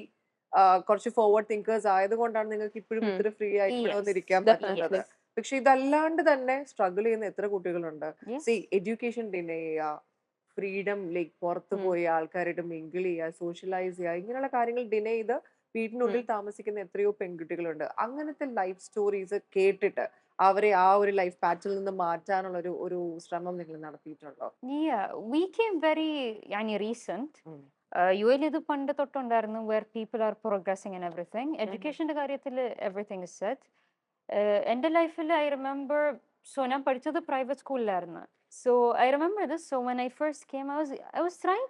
കുറച്ച് ഫോർവേഡ് തിങ്കേഴ്സ് ആയതുകൊണ്ടാണ് നിങ്ങൾക്ക് ഇപ്പോഴും ഇത്ര ഫ്രീ ആയിട്ടിരിക്കാൻ പറ്റുന്നത്. പക്ഷെ ഇതല്ലാണ്ട് തന്നെ സ്ട്രഗിൾ ചെയ്യുന്ന എത്ര കുട്ടികളുണ്ട്. എഡ്യൂക്കേഷൻ ഡിനേ ചെയ്യുക, ഫ്രീഡം ലൈക്ക് പുറത്തു പോയി ആൾക്കാരായിട്ട് മിങ്കിൾ ചെയ്യുക, സോഷ്യലൈസ് ചെയ്യുക, ഇങ്ങനെയുള്ള കാര്യങ്ങൾ ഡിനേ ചെയ്ത് വീട്ടിനുള്ളിൽ താമസിക്കുന്ന എത്രയോ പെൺകുട്ടികളുണ്ട്. അങ്ങനത്തെ ലൈഫ് സ്റ്റോറീസ് കേട്ടിട്ട് അവരെ ആ ഒരു ലൈഫ് പാറ്റേണിൽ നിന്ന് മാറ്റാനുള്ള ഒരു ശ്രമം നിങ്ങൾ നടത്തിയിട്ടുണ്ടോ? We came very recent. UAE ഇത് പണ്ട് തൊട്ടുണ്ടായിരുന്നു, where people are progressing and everything. എഡ്യൂക്കേഷന്റെ കാര്യത്തിൽ everything is set. എൻ്റെ ലൈഫിൽ I remember, so ഞാൻ പഠിച്ചത് പ്രൈവറ്റ് സ്കൂളിലായിരുന്നു. So I remember this. So when I first came, I was trying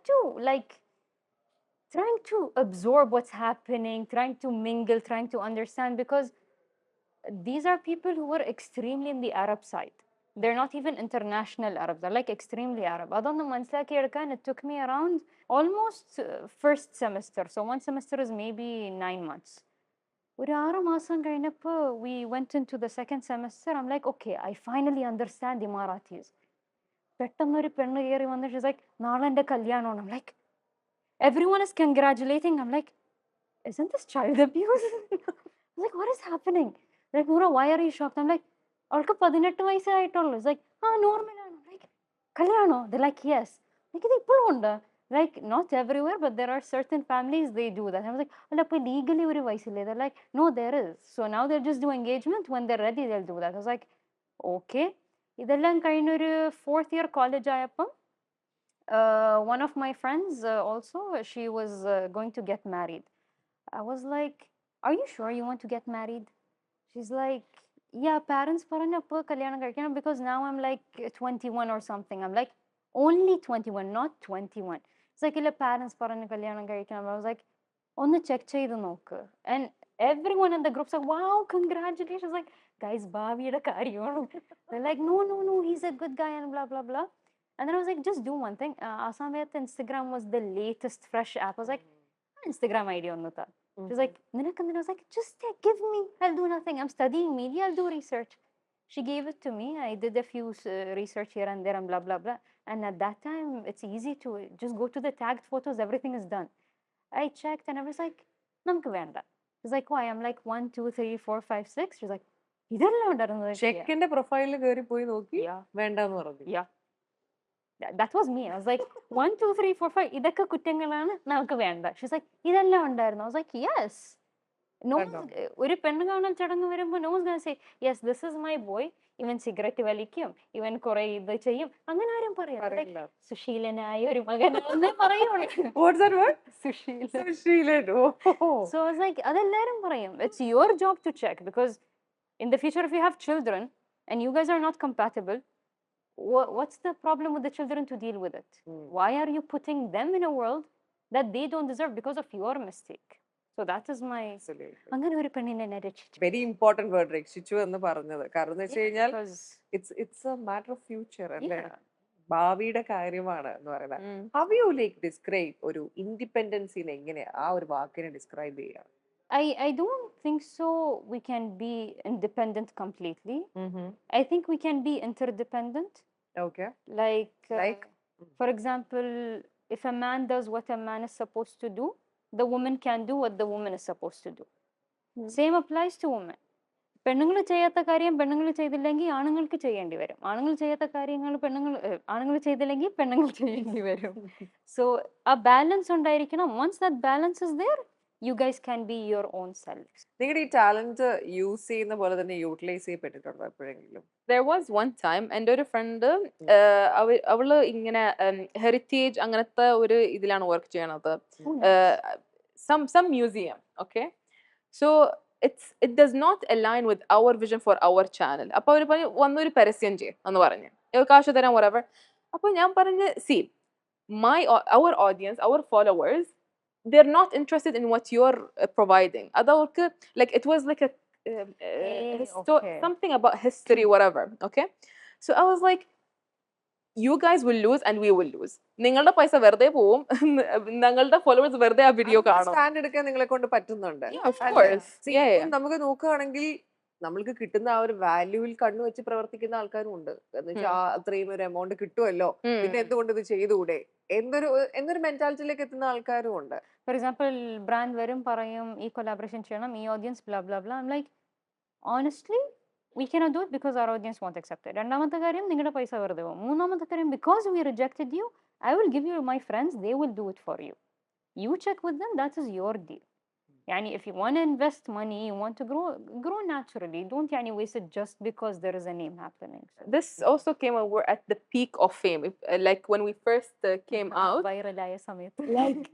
to absorb what's happening, trying to mingle, trying to understand, because these are people who were extremely in the Arab side. They're not even international Arabs. They're like extremely Arab. അതൊന്നും മനസ്സിലാക്കി എടുക്കാൻ it took me around almost first semester. So one semester is maybe 9 months. ഒരു 6 മാസം കഴിഞ്ഞപ്പോൾ we went into the second semester. I'm like, okay, I finally understand Emiratis. പെട്ടെന്നൊരു പെണ്ണ് കയറി വന്ന് she's like, നാളെ എൻ്റെ കല്യാണമാണ്. I'm like, everyone is congratulating. I'm like, isn't this child abuse? I'm like, what is happening? Like, Noora, why are you shocked? I'm like, അവൾക്ക് 18 വയസ്സേ ആയിട്ടുള്ളൂ. It's like, normal ആണോ? Like, കല്യാണോ? They're like, yes. Like, ഇത് ഇപ്പോഴും ഉണ്ട്. Like, not everywhere, but there are certain families they do that. I was like, അല്ല, അപ്പോൾ legally ഒരു വയസ്സില്ലേ? They're like, no, there is. So now they'll just do engagement. When they're ready, they'll do that. I was like, okay. ഇതെല്ലാം കഴിഞ്ഞൊരു 4th year college ആയപ്പം one of my friends also, she was going to get married. I was like, are you sure you want to get married? She's like, yeah, parents പറഞ്ഞപ്പോൾ കല്യാണം കഴിക്കണം because now I'm like 21 or something. I'm like, only 21, not 21. It's like, ഇല്ല, parents പറഞ്ഞ് കല്യാണം കഴിക്കണം. I was like, ഒന്ന് check ചെയ്ത് നോക്ക്. And everyone in the group's like, wow, congratulations. Like, guys, ഭാവിയുടെ കാര്യമാണ്. They're like, no, no, no, he's a good guy and blah, blah, blah. And then I was like, just do one thing. ആ സമയത്ത് Instagram was the latest fresh app. I was like, Instagram ID ഒന്ന് താ. She's like, നിനക്കെന്തിനാ? I was like, just give me. I'll do nothing. I'm studying media. I'll do research. She gave it to me. I did a few research here and there and blah, blah, blah. And at that time, it's easy to just go to the tagged photos. Everything is done. I checked and I was like, നമുക്ക് വേണ്ട. She's like, why? I'm like 1, 2, 3, 4, 5, 6. She's like, ഇതെല്ലാം ഉണ്ടായിരുന്നു. ചെക്കിന്റെ പ്രൊഫൈലിൽ കയറി പോയി നോക്കി വേണ്ടെന്ന് പറഞ്ഞു. Yeah. That was me. I was like, 1, 2, 3, 4, 5. ഇതൊക്കെ കുറ്റങ്ങളാണ്, നമുക്ക് വേണ്ട. She's like, ഇതെല്ലാം ഉണ്ടായിരുന്നു. I was like, yes. No, ഒരു പെണ്ണ് കാണൽ ചടങ്ങ് വരുമ്പോൾ no one's gonna say, yes, this is my boy. ഇവൻ സിഗരറ്റ് വലിക്കും, ഇവൻ കുറെ ഇത് ചെയ്യും, അങ്ങനെ ആരും പറയാം. സുശീലനായ ഒരു മകനാണെന്നേ പറയുള്ളൂ. What's that word? Suseelan. Suseelan. So I was like, അതെല്ലാരും പറയും. It's your job to check because in the future if you have children and you guys are not compatible, what's the problem with the children to deal with it? Why are you putting them in a world that they don't deserve because of your mistake? So that is my അങ്ങനെ ഒരു പെണ്ണിനെ ഞാൻ രക്ഷിച്ചു. Very important word, രക്ഷിച്ചു എന്ന് പറഞ്ഞത്. കാരണം എന്ന് വെച്ച് കഴിഞ്ഞാൽ it's A matter of future അല്ലേ, ഭാവിയുടെ കാര്യമാണ് എന്ന് പറയുന്നത്. ഹൗ യു ലൈക്ക് ഡിസ്ക്രൈബ് ഒരു ഇൻഡിപെൻഡൻസിനെ എങ്ങനെയാ ആ ഒരു വാക്കിനെ ഡിസ്ക്രൈബ് ചെയ്യാം? I don't think so we can be independent completely. I think we can be interdependent. Okay. Like for example, if a man does what a man is supposed to do, the woman can do what the woman is supposed to do. Same applies to women. പെണ്ണുങ്ങൾ ചെയ്യാത്ത കാര്യം പെണ്ണുങ്ങൾ ചെയ്തില്ലെങ്കിൽ ആണുങ്ങൾക്ക് ചെയ്യേണ്ടി വരും. ആണുങ്ങൾ ചെയ്യാത്ത കാര്യങ്ങൾ ആണുങ്ങൾ ചെയ്തില്ലെങ്കിൽ പെണ്ണുങ്ങൾ ചെയ്യേണ്ടി വരും. So a balance ഉണ്ടായിരിക്കണം. Once that balance is there, you guys can be your own selves. നിങ്ങളുടെ ഈ ടാലന്റ് യൂസ് ചെയ്യുന്ന പോലെ തന്നെ യൂട്ടിലൈസ് ചെയ്യപ്പെട്ടിട്ടുണ്ടോ എപ്പോഴെങ്കിലും? There was one time എൻ്റെ ഒരു ഫ്രണ്ട് അവള് ഇങ്ങനെ ഹെറിറ്റേജ് അങ്ങനത്തെ ഒരു ഇതിലാണ് വർക്ക് ചെയ്യണത്, some museum. Okay, so it does not align with our vision for our channel. അപ്പോൾ അവർ പറഞ്ഞു വന്നൊരു പരസ്യം ചെയ്യും എന്ന് പറഞ്ഞ് കാശ് തരാൻ whatever. അപ്പോൾ ഞാൻ പറഞ്ഞ് see our audience, our followers, they're not interested in what you're providing. Adavurku like it was like a something about history whatever. Okay, so I was like, you guys will lose and we will lose. നിങ്ങളുടെ പൈസ വെറുതെ പോവും, ഞങ്ങളുടെ followers വെറുതെ ആ video കാണും. Stand എടുക്കാൻ നിങ്ങളെ കൊണ്ട് പറ്റുന്നുണ്ട്. നമുക്ക് നോക്കുകയാണെങ്കിൽ നമ്മൾക്ക് കിട്ടുന്ന ആ ഒരു വാല്യൂവിൽ കണ്ണു വെച്ച് പ്രവർത്തിക്കുന്ന ആൾക്കാരും ഉണ്ട്. എന്ന് വെച്ചാൽ അത്രയും ഒരു എമൗണ്ട് കിട്ടുമല്ലോ, പിന്നെ എന്തുകൊണ്ട് ഇത് ചെയ്തുകൂടെ എന്നൊരു മെന്റാലിറ്റിയിലേക്ക് എത്തുന്ന ആൾക്കാരും ഉണ്ട്. ഫോർ എക്സാമ്പിൾ ബ്രാൻഡ് വരും പറയും ഈ കൊലാബറേഷൻ ചെയ്യണം, ഈ audience blah blah blah. I like honestly we cannot do it because our audience won't accept it. രണ്ടാമത്തെ കാര്യം നിങ്ങളുടെ പൈസ വെറുതെ പോകും. മൂന്നാമത്തെ കാര്യം because we rejected you, I will give you my friends, they will do it for you. You check with them, that is your deal. Yani if you want to invest money, you want to grow naturally. Don't waste it just because there is a name happening. This also came when we're at the peak of fame. Like when we first came out, viral ആയ സമയത്ത്, like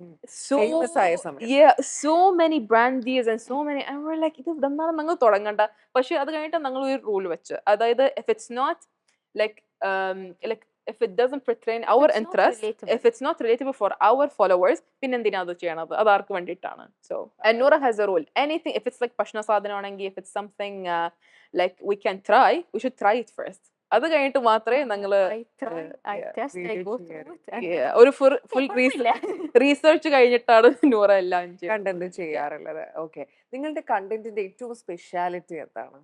so famous ആയ സമയത്ത്, yeah, so many brand deals and so many, and we're like ഇത് എന്താണ് ഞങ്ങൾ തുടങ്ങണ്ട. പക്ഷെ അത് കഴിഞ്ഞിട്ട് ഞങ്ങൾ ഒരു റൂൾ വെച്ച്, അതായത് if it's not like if it doesn't portray our interest, if it's not relatable for our followers, പിന്നെ എന്തിനാ അത് ചെയ്യണത്, അത് ആർക്ക് വേണ്ടിയിട്ടാണ്. So and Noora has a rule, anything if it's like ഭക്ഷണ സാധനമാണെങ്കിൽ, if it's something like we can try, we should try it first. അത് കഴിഞ്ഞിട്ട് മാത്രമേ ഞങ്ങൾ ഒരു ഫുൾ റീസർച്ച് കഴിഞ്ഞിട്ടാണ് നൂറ എല്ലാം കണ്ടന്റ് ചെയ്യാറുള്ളത്. ഓക്കെ, നിങ്ങളുടെ കണ്ടന്റിന്റെ ഏറ്റവും സ്പെഷ്യാലിറ്റി എന്താണ്?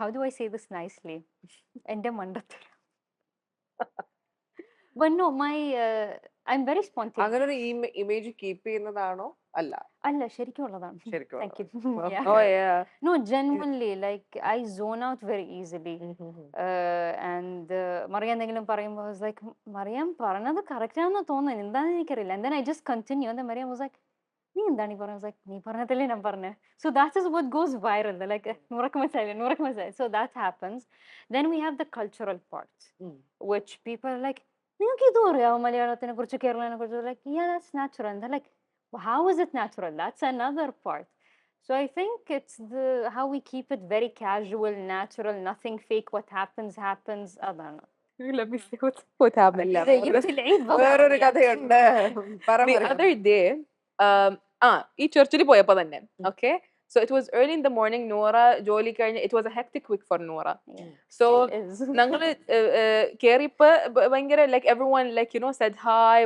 How do I say this nicely? എന്റെ മണ്ടത്തരം. But no, I'm very spontaneous. അങ്ങനെ ഒരു ഇമേജ് കീപ്പ് ചെയ്യുന്നതാണോ അല്ല അല്ല ശരിക്കും ഉള്ളതാണ്. ശരിക്കും Thank you. ഉള്ളത്. Yeah. Oh yeah. No, genuinely, like I zone out very easily. And Mariam എന്തെങ്കിലും പറയുമ്പോൾ I was like, Mariam പറഞ്ഞത് കറക്റ്റ് ആണെന്ന് തോന്നുന്നു, എന്താണെന്ന് എനിക്കറിയില്ല. And then I just continue. And then Mariam was like, നീ എന്താണ് ഈ പറഞ്ഞത്? I was like, നീ പറഞ്ഞതല്ലേ ഞാൻ പറഞ്ഞത്. So that is what goes viral. They're like, നൂറക്ക് മനസ്സിലായില്ലേ. So that happens. Then we have the cultural part, which people are like, നിങ്ങൾക്ക് ഇതും അറിയാമോ മലയാളത്തിനെ കുറിച്ച്, കേരളത്തിനെ കുറിച്ച്? Like, yeah, that's natural. And they're like, well, how is it natural? That's another part. So I think it's the how we keep it very casual, natural, nothing fake. What happens happens. അതാണ്. Let me see what happened. ഇല്ല, ഇത് വേറൊരു കഥയുണ്ട്. പറ The Mariyam. other day, ഈ ചർച്ചിൽ പോയപ്പോ തന്നെ, okay, so it was early in the morning. Nora ജോലി കഴിഞ്ഞ്, it was a hectic week for Nora. So ഞങ്ങള് കേറിയപ്പോ ഭയങ്കര like everyone like you know said hi,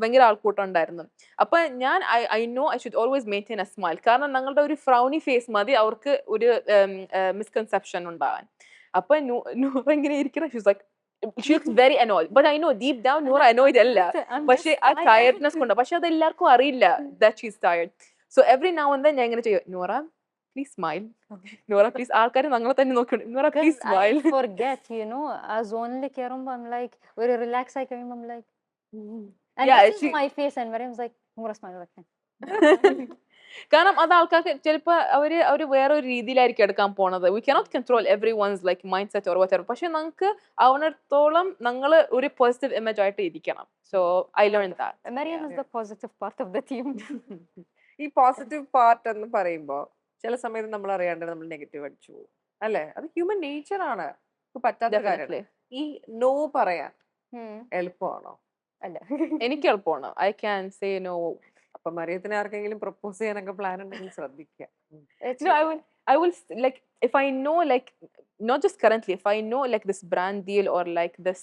ഭയങ്കര ആൾക്കൂട്ടം ഉണ്ടായിരുന്നു. അപ്പൊ ഞാൻ I know I should always maintain a smile, കാരണം ഞങ്ങളുടെ ഒരു frowny face മതി അവർക്ക് ഒരു misconception ഉണ്ടാവാൻ. അപ്പൊ നോറ ഇങ്ങനെ ഇരിക്കണം, she was like, she looks very annoyed, but I know deep down Nora annoyed അല്ല, പക്ഷെ ആ ടയർഡ്നെസ് കൊണ്ട്. പക്ഷെ അത് എല്ലാവർക്കും അറിയില്ല that she's tired. So every now and then ഞാൻ ഇങ്ങനെ ചെയ്യും, Nora please smile, Nora please, ആൾക്കാർ ഞങ്ങളെ തന്നെ നോക്കിയുണ്ട്, Nora please smile. I forget, you know, ആ സോണിൽ കയറുമ്പോൾ I'm like, ഒരു റിലാക്സ് ആയി കഴിയുമ്പോൾ I'm like, and Yeah, this is my face, and Mariam's like, Noora smile വെക്കാൻ. കാരണം അത് ആൾക്കാർക്ക് ചിലപ്പോ അവര് വേറൊരു രീതിയിലായിരിക്കും എടുക്കാൻ പോണത്. We cannot control everyone's like mindset or whatever. പക്ഷെ നമുക്ക് അവനത്തോളം ഞങ്ങള് ഒരു പോസിറ്റീവ് ഇമേജ് ആയിട്ട് ഇരിക്കണം. So I learned that. Mariam is the positive part of the team. ഈ പോസിറ്റീവ് പാർട്ട് എന്ന് പറയുമ്പോ ചില സമയത്ത് നമ്മൾ അറിയാണ്ട് നമ്മൾ നെഗറ്റീവ് അടിച്ചു പോകും അല്ലെ? അത് ഹ്യൂമൻ നേച്ചർ ആണ്, പറ്റാത്ത കാര്യമാണ്. Definitely. ഈ നോ പറയാൻ എളുപ്പമാണോ? അല്ല, എനിക്ക് എളുപ്പമാണ്. I can say no. അപ്പൊ മറിയത്തിന് ആർക്കെങ്കിലും പ്രപ്പോസ് ചെയ്യാനൊക്കെ പ്ലാൻ ഉണ്ടെങ്കിൽ ശ്രദ്ധിക്കുക. No, I will like if I know like not just currently, if I know like this brand deal or like this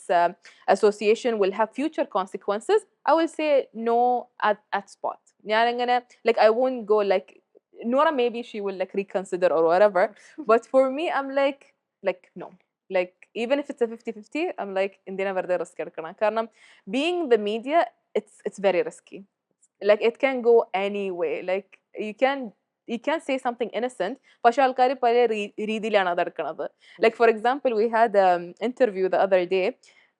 association will have future consequences, I will say no at spot. ഞാൻ അങ്ങനെ like I won't go like Nora, maybe she will like reconsider or whatever, but for me I'm like no, like even if it's a 50-50, I'm like എന്തിനാ വെറുതെ risk എടുക്കണം? കാരണം being the media, it's very risky. Like it can go any way. Like you can say something innocent, പക്ഷെ ആൾക്കാർ പല രീതിയിലാണ് അത് എടുക്കുന്നത്. Like for example, we had interview the other day.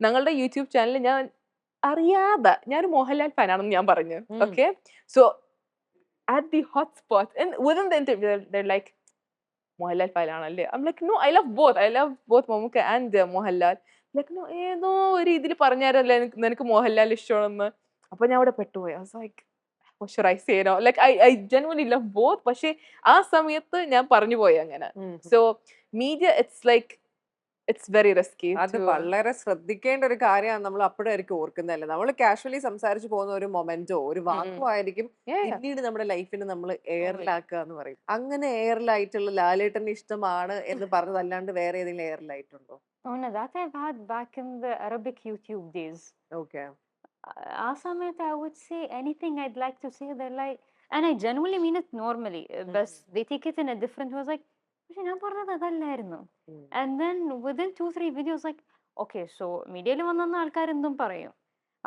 ഞങ്ങളുടെ യൂട്യൂബ് ചാനലിൽ ഞാൻ അറിയാതെ ഞാനൊരു മോഹൻലാൽ ഫാനാണെന്ന് ഞാൻ പറഞ്ഞു. Okay, so at the hot spot and within the interview they're like, Mohanlal ഫാനാണല്ലേ? I'm like, no, I love both Mammukka and Mohanlal. Like no, ഏതോ ഒരു രീതിയിൽ പറഞ്ഞാരല്ലേ നിനക്ക് മോഹൻലാൽ ഇഷ്ടമാണെന്ന്. അപ്പൊ ഞാൻ അവിടെ പെട്ടുപോയി. I was like, what should I say now? Like I genuinely love both, പക്ഷേ ആ സമയത്ത് ഞാൻ പറഞ്ഞു പോയി അങ്ങനെ. So media, it's very risky. അത് വളരെ ശ്രദ്ധിക്കേണ്ട ഒരു കാര്യമാണ്. നമ്മൾ അപ്പോഴായിരിക്കും ഓർക്കുന്നതല്ലേ, നമ്മൾ കാഷ്വലി സംസാരിച്ചു പോകുന്ന ഒരു മൊമെന്റോ ഒരു വാക്കോ ആയിരിക്കും പിന്നീട് നമ്മുടെ ലൈഫിന് നമ്മൾ എയറിലാക്കുക എന്ന് പറയും. അങ്ങനെ എയറിലായിട്ടുള്ള ലാലേട്ടന് ഇഷ്ടമാണ് എന്ന് പറഞ്ഞതല്ലാണ്ട് വേറെ ഏതെങ്കിലും എയറിലായിട്ടുണ്ടോ? Oh no, that I've had back in the Arabic YouTube days. Okay. ആ സമയത്ത് I would say anything I'd like to say. They're like, and I genuinely mean it normally, but they take it in a different way. I was like, പക്ഷെ ഞാൻ പറഞ്ഞത് അതല്ലായിരുന്നു. And then within 2-3 videos like, okay, so മീഡിയയിൽ വന്ന ആൾക്കാർ എന്തും പറയും.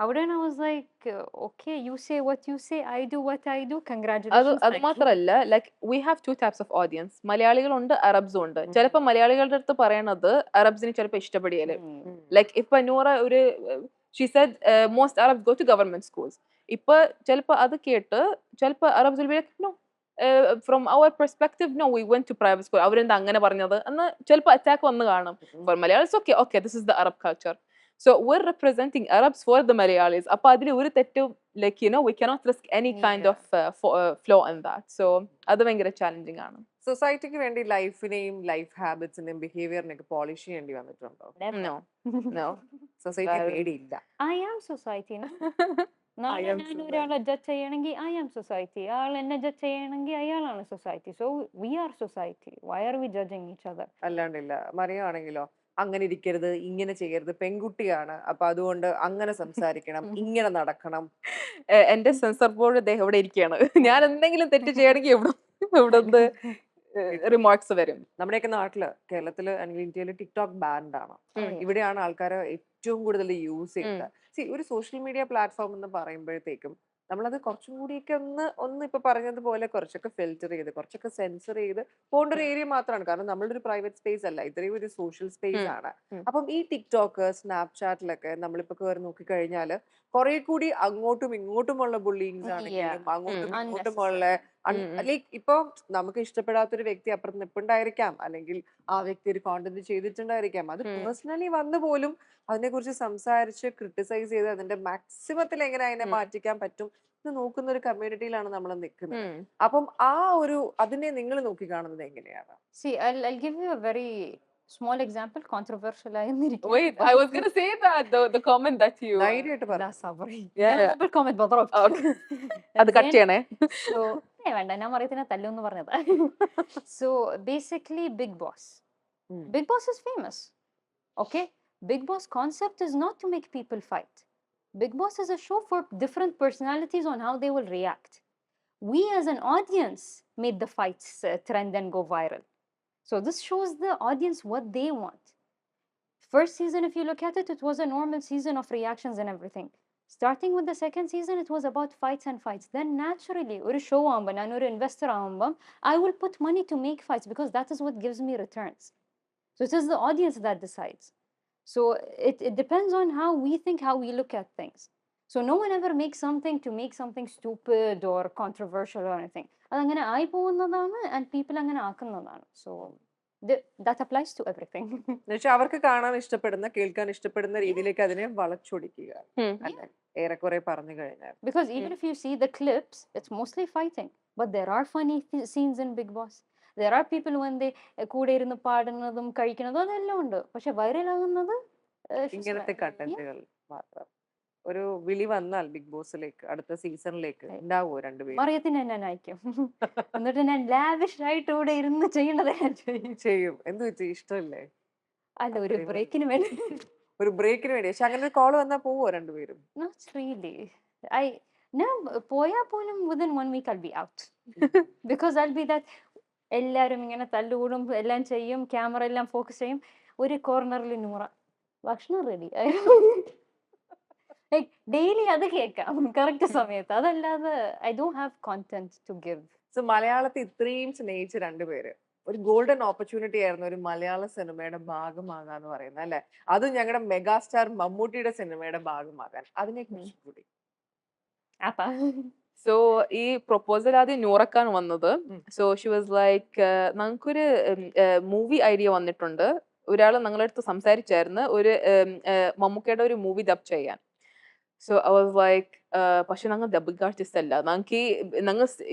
അവിടെയാണ് I was like, okay, you say what you say, I do what I do, congratulations. അത് മാത്രല്ല, like we have two types of audience. മലയാളികളുണ്ട്, അറബ്സും ഉണ്ട്. ചിലപ്പോൾ മലയാളികളുടെ അടുത്ത് പറയണത് അറബ്സിന് ചിലപ്പോൾ ഇഷ്ടപ്പെടില്ല. Like ഇപ്പൊ നൂറ ഒരു she said most Arabs go to government schools. ഇപ്പൊ ചിലപ്പോൾ അത് കേട്ട് ചിലപ്പോൾ Arabs will be like, no, from our perspective, no, we went to private school. അവരെന്താ അങ്ങനെ പറഞ്ഞത് എന്ന് ചിലപ്പോൾ അറ്റാക്ക് വന്ന് കാണും. For Malayalis, okay, this is the Arab culture. So we're representing Arabs for the Malayalis. അപ്പൊ അതിൽ ഒരു തെറ്റും, like you know, we cannot risk any kind of flaw in that. So അത് ഭയങ്കര ചാലഞ്ചിങ് ആണ്. സൊസൈറ്റിക്ക് വേണ്ടി ലൈഫിനെയും ലൈഫ് ഹാബിറ്റ്സിനെയും ബിഹേവിയറിനെയൊക്കെ പോളിഷ് ചെയ്യേണ്ടി വന്നിട്ടുണ്ടോ? No. സൊസൈറ്റി പേടിയില്ല. I am society. നാളെ ഞാൻ ഒരാളെ ജഡ്ജ് ചെയ്യണമെങ്കിൽ I am society. ആൾ എന്നെ ജഡ്ജ് ചെയ്യണമെങ്കിൽ അയാളാണ് society. So we are society. Why are we judging each other? അല്ലാണ്ടില്ല. മറിയാണെങ്കിലോ അങ്ങനെ ഇരിക്കരുത്, ഇങ്ങനെ ചെയ്യരുത്, പെൺകുട്ടിയാണ്, അപ്പൊ അതുകൊണ്ട് അങ്ങനെ സംസാരിക്കണം, ഇങ്ങനെ നടക്കണം. എന്റെ സെൻസർ ബോർഡ് എവിടെ ഇരിക്കുകയാണ്. ഞാൻ എന്തെങ്കിലും തെറ്റ് ചെയ്യണമെങ്കിൽ എവിടെ റിമാർക്സ് വരും. നമ്മുടെയൊക്കെ നാട്ടില്, കേരളത്തില് അല്ലെങ്കിൽ ഇന്ത്യയില് ടിക്ടോക്ക് ബാൻഡ് ആണ്. ഇവിടെയാണ് ആൾക്കാർ ഏറ്റവും കൂടുതൽ യൂസ് ചെയ്യുന്നത്. ഒരു സോഷ്യൽ മീഡിയ പ്ലാറ്റ്ഫോം എന്ന് പറയുമ്പോഴത്തേക്കും നമ്മളത് കുറച്ചും കൂടിയൊക്കെ ഒന്ന് ഇപ്പൊ പറഞ്ഞതുപോലെ കുറച്ചൊക്കെ ഫിൽറ്റർ ചെയ്ത് കുറച്ചൊക്കെ സെൻസർ ചെയ്ത് പോകേണ്ട ഒരു ഏരിയ മാത്രമാണ്. കാരണം നമ്മളുടെ ഒരു പ്രൈവറ്റ് സ്പേസ് അല്ല, ഇത്രയും ഒരു സോഷ്യൽ സ്പേസ് ആണ്. അപ്പം ഈ ടിക്ടോക്ക് സ്നാപ്ചാറ്റിലൊക്കെ നമ്മളിപ്പോ കയറി നോക്കിക്കഴിഞ്ഞാൽ കുറെ കൂടി അങ്ങോട്ടും ഇങ്ങോട്ടുമുള്ള ബുള്ളിങ്സ് ആണെങ്കിലും അങ്ങോട്ടും ഇങ്ങോട്ടുമുള്ള ലൈക്ക് ഇപ്പൊ നമുക്ക് ഇഷ്ടപ്പെടാത്തൊരു വ്യക്തി അപ്പുറത്ത് നിൽപ്പുണ്ടായിരിക്കാം, അല്ലെങ്കിൽ ആ വ്യക്തി ഒരു കോണ്ടന്റ് ചെയ്തിട്ടുണ്ടായിരിക്കാം, അത് പേഴ്സണലി വന്നു പോലും അതിനെക്കുറിച്ച് സംസാരിച്ച് ക്രിട്ടിസൈസ് ചെയ്ത് അതിന്റെ മാക്സിമത്തിൽ എങ്ങനെ അതിനെ മാറ്റിക്കാൻ പറ്റും എന്ന് നോക്കുന്ന ഒരു കമ്മ്യൂണിറ്റിയിലാണ് നമ്മൾ നിൽക്കുന്നത്. അപ്പം ആ ഒരു അതിനെ നിങ്ങൾ നോക്കി കാണുന്നത് എങ്ങനെയാണ്? See, I'll give you a very small example, controversial ആയിരിക്കും. Wait, I was gonna say that the comment that you ധൈര്യമായിട്ട് പറ. لا صبري. Yeah. double comment بضرب. അത് കട്ട് ചെയ്യണേ. So വേണ്ട, ഞാൻ മറിയത്തിനെ തല്ലുന്ന് പറഞ്ഞത്. So basically Big Boss. Big Boss is famous. Okay? Big Boss concept is not to make people fight. Big Boss is a show for different personalities on how they will react. We as an audience made the fights trend and go viral. So this shows the audience what they want. First season, if you look at it, it was a normal season of reactions and everything. Starting with the second season, it was about fights and fights. Then naturally, ഒരു show ആവുമ്പോൾ, ഞാൻ ഒരു investor ആവുമ്പോൾ, I will put money to make fights because that is what gives me returns. So it is the audience that decides. So it depends on how we think, how we look at things. So no one ever makes something to make something stupid or controversial or anything. അതങ്ങനെ ആയി പോകുന്നതാണ് and people അങ്ങനെ ആക്കുന്നതാണ്. So that applies to everything. എന്നുവെച്ചാൽ അവർക്ക് കാണാൻ ഇഷ്ടപ്പെടുന്ന കേൾക്കാൻ ഇഷ്ടപ്പെടുന്ന രീതിയിലേക്ക് അതിനെ വളച്ചൊടിക്കുക അല്ലെ, ഏറെക്കുറെ പറഞ്ഞു കഴിഞ്ഞാൽ. Because even if you see the clips, it's mostly fighting, but there are funny scenes in Big Boss. There are people when they കൂടെ ഇരുന്ന് പാടുന്നതും കഴിക്കുന്നതും അതെല്ലാം ഉണ്ട്. പക്ഷെ വൈറൽ ആകുന്നത് ഇങ്ങനത്തെ കണ്ടന്റുകൾ മാത്രം. ഒരു വിളി വന്നാൽ ബിഗ് ബോസിലേക്ക് അടുത്ത സീസണിലേക്ക് ഉണ്ടാവുമോ രണ്ടുപേരും? മറിയത്തിന് ഞാൻ അയക്കും. എന്നിട്ട് ഞാൻ ലാവിഷ് ആയിട്ട് ഇവിടെ ഇരുന്ന് ചെയ്യേണ്ടത് ചെയ്യും. എന്ത് വെച്ചാൽ ഇഷ്ടമല്ലേ? അല്ല, ഒരു ബ്രേക്കിന് വേണ്ടി. ഒരു ബ്രേക്കിന് വേണ്ടി. പക്ഷെ അങ്ങനെ ഒരു കോൾ വന്നാൽ പോവോ രണ്ടുപേരും? Not really. ഞാൻ പോയാൽ പോലും within 1 week I'll be out. Because I'll be that എല്ലാവരും ഇങ്ങനെ തല്ലുകൂടും, എല്ലാം ചെയ്യും, ക്യാമറ എല്ലാം ഫോക്കസ് ചെയ്യും, ഒരു കോർണറിൽ നൂറ ഭക്ഷണം റെഡി. ലൈക് ഡെയിലി അത് കേൾക്കാം കറക്റ്റ് സമയത്ത്. അതല്ലാതെ I don't have content to give. So മലയാളത്തെ ഇത്രയും സ്നേഹിച്ച രണ്ടുപേര്, ഒരു ഗോൾഡൻ ഓപ്പർച്യൂണിറ്റി ആയിരുന്നു ഒരു മലയാള സിനിമയുടെ ഭാഗമാകാന്ന് പറയുന്നത് അല്ലെ, അത് ഞങ്ങളുടെ മെഗാസ്റ്റാർ മമ്മൂട്ടിയുടെ സിനിമയുടെ ഭാഗമാകാൻ. അതിനെ കുറിച്ച് കൂടി. സോ ഈ പ്രൊപ്പോസൽ ആദ്യം നൂറക്കാൻ വന്നത്. സോ ഷി വാസ് ലൈക്ക് ഞങ്ങൾക്കൊരു മൂവി ഐഡിയ വന്നിട്ടുണ്ട്, ഒരാൾ ഞങ്ങളുടെ അടുത്ത് സംസാരിച്ചായിരുന്നു ഒരു മമ്മൂക്കയുടെ ഒരു മൂവി ഡബ് ചെയ്യാൻ. സോ ഐ വാസ് ലൈക്ക് പക്ഷെ ഞങ്ങൾ ഡബിംഗ് ആർട്ടിസ്റ്റ് അല്ല,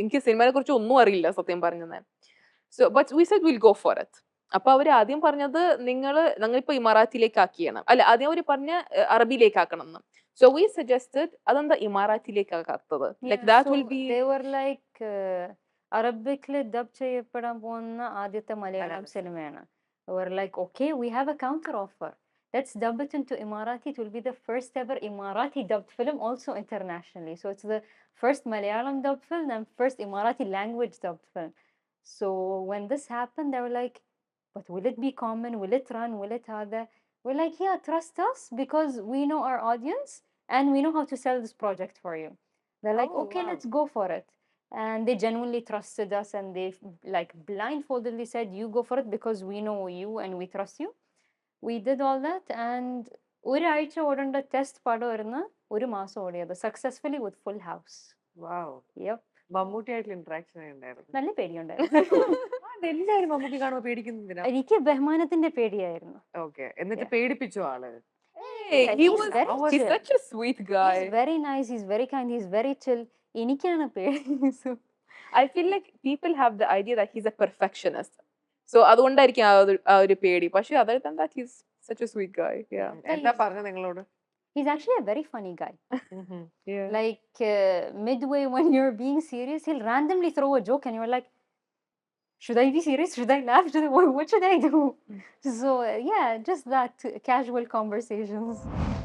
എനിക്ക് സിനിമയെ കുറിച്ച് ഒന്നും അറിയില്ല സത്യം പറഞ്ഞത്. So but we said will go for it. അപ്പൊ അവർ ആദ്യം പറഞ്ഞത് ഞങ്ങളിപ്പോ ഇമാറാത്തിലേക്ക് ആക്കിയാണ്, അല്ല ആദ്യം അവർ പറഞ്ഞ അറബിയിലേക്ക് ആക്കണം എന്ന്. So we suggested അതെന്താ ഇമാറാത്തിലേക്ക് ആക്കാത്തത്? Like that will be. They were like അറബിക്കിൽ ഡബ് ചെയ്യപ്പെടാൻ പോകുന്ന ആദ്യത്തെ മലയാളം സിനിമയാണ്. They were like, okay, we have a counter offer. Let's dub it into Emirati. It will be the first ever Emirati dubbed film also internationally. So it's the first Malayalam dubbed film and first Emirati language dubbed film. So when this happened, they were like, but will it be common? Will it run? Will it have that? We're like, yeah, trust us because we know our audience and we know how to sell this project for you. They're like, okay, let's go for it. And they genuinely trusted us and they like blindfoldedly said, you go for it because we know you and we trust you. We did all that and ഒരാഴ്ച ഓടേണ്ട test പടമായിരുന്നു ഒരു മാസം ഓടിയത് successfully with full house. മമ്മൂട്ടിയായിട്ടുള്ള interaction ഉണ്ടായിരുന്നു. നല്ല പേടിയുണ്ടായിരുന്നു. എല്ലാരും മമ്മൂട്ടി കാണുമ്പോ പേടിക്കുന്നതിനാ? എനിക്ക് ബഹുമാനത്തിന്റെ പേടിയായിരുന്നു. ഓക്കെ, എന്നിട്ട് പേടിപ്പിച്ചു ആള്? He's such a sweet guy. He's very nice, he's very kind, he's very chill. എനിക്കാണ് പേടി. I feel like people have the idea that he's a perfectionist. So അതുകൊണ്ടായിരിക്കും ആ ഒരു പേടി. പക്ഷെ other than that he's such a sweet guy. Yeah. എന്താ പറഞ്ഞ നിങ്ങളോട്? He's actually a very funny guy. Yeah. Like midway when you're being serious, he'll randomly throw a joke and you're like, should I be serious? Should I laugh? What should I do? So yeah, just that casual conversations.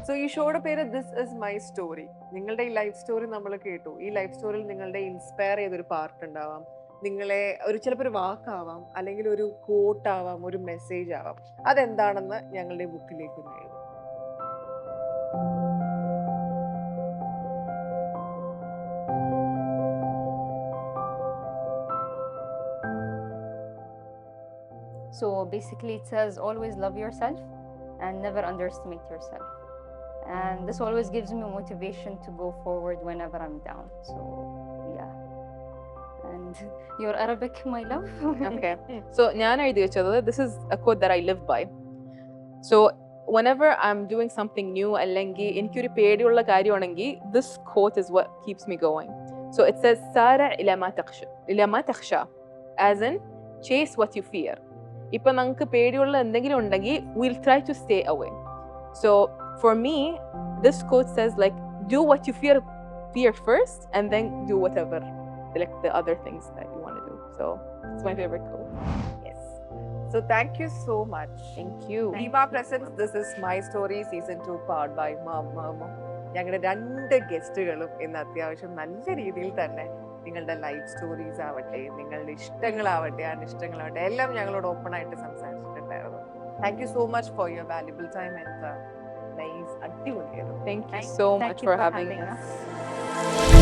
So ഈ ഷോയുടെ പേര് this is my story. നിങ്ങളുടെ ഈ life story നമ്മൾ കേട്ടു. ഈ life സ്റ്റോറിയിൽ നിങ്ങളുടെ inspire ചെയ്തൊരു പാർട്ട് ഉണ്ടാവാം, നിങ്ങളെ ചിലപ്പോൾ ഒരു വാക്കാവാം, അല്ലെങ്കിൽ ഒരു കോട്ടാവാം, ഒരു മെസ്സേജ് ആവാം. അതെന്താണെന്ന് ഞങ്ങളുടെ ബുക്കിലേക്ക് എഴുതും. So basically, it says always love yourself and never underestimate yourself. And this always gives me motivation to go forward whenever I'm down. So, yeah. And your Arabic, my love? Okay. So ഞാൻ എഴുതി വെച്ചത്, this is a quote that I live by. So whenever I'm doing something new, അല്ലെങ്കിൽ എനിക്കൊരു പേടിയുള്ള കാര്യമാണെങ്കിൽ, this quote is what keeps me going. So it says سارع إلى ما تخشى, as in chase what you fear. ഇപ്പൊ നമുക്ക് പേടിയുള്ള എന്തെങ്കിലും ഉണ്ടെങ്കിൽ we'll try to stay away. So for me, this quote says like, do what you fear first, and then do whatever, like the other things that you want to do. So it's my favorite quote. Yes. So thank you so much. Thank you. Rima presents This Is My Story Season 2 powered by Mom. ഞങ്ങളുടെ 2 ഗസ്റ്റുകളും ഇന്ന് അത്യാവശ്യം നല്ല രീതിയിൽ തന്നെ നിങ്ങളുടെ life stories ആവട്ടെ, നിങ്ങളുടെ ഇഷ്ടങ്ങളാവട്ടെ, അനിഷ്ടങ്ങളാവട്ടെ, എല്ലാം ഞങ്ങളോട് ഓപ്പൺ ആയിട്ട് സംസാരിച്ചിട്ടുണ്ടായിരുന്നു. Thank you so much for your valuable time and nice അടിപൊളിയായിരുന്നു. Thank you so much Thank you for for having having us. us.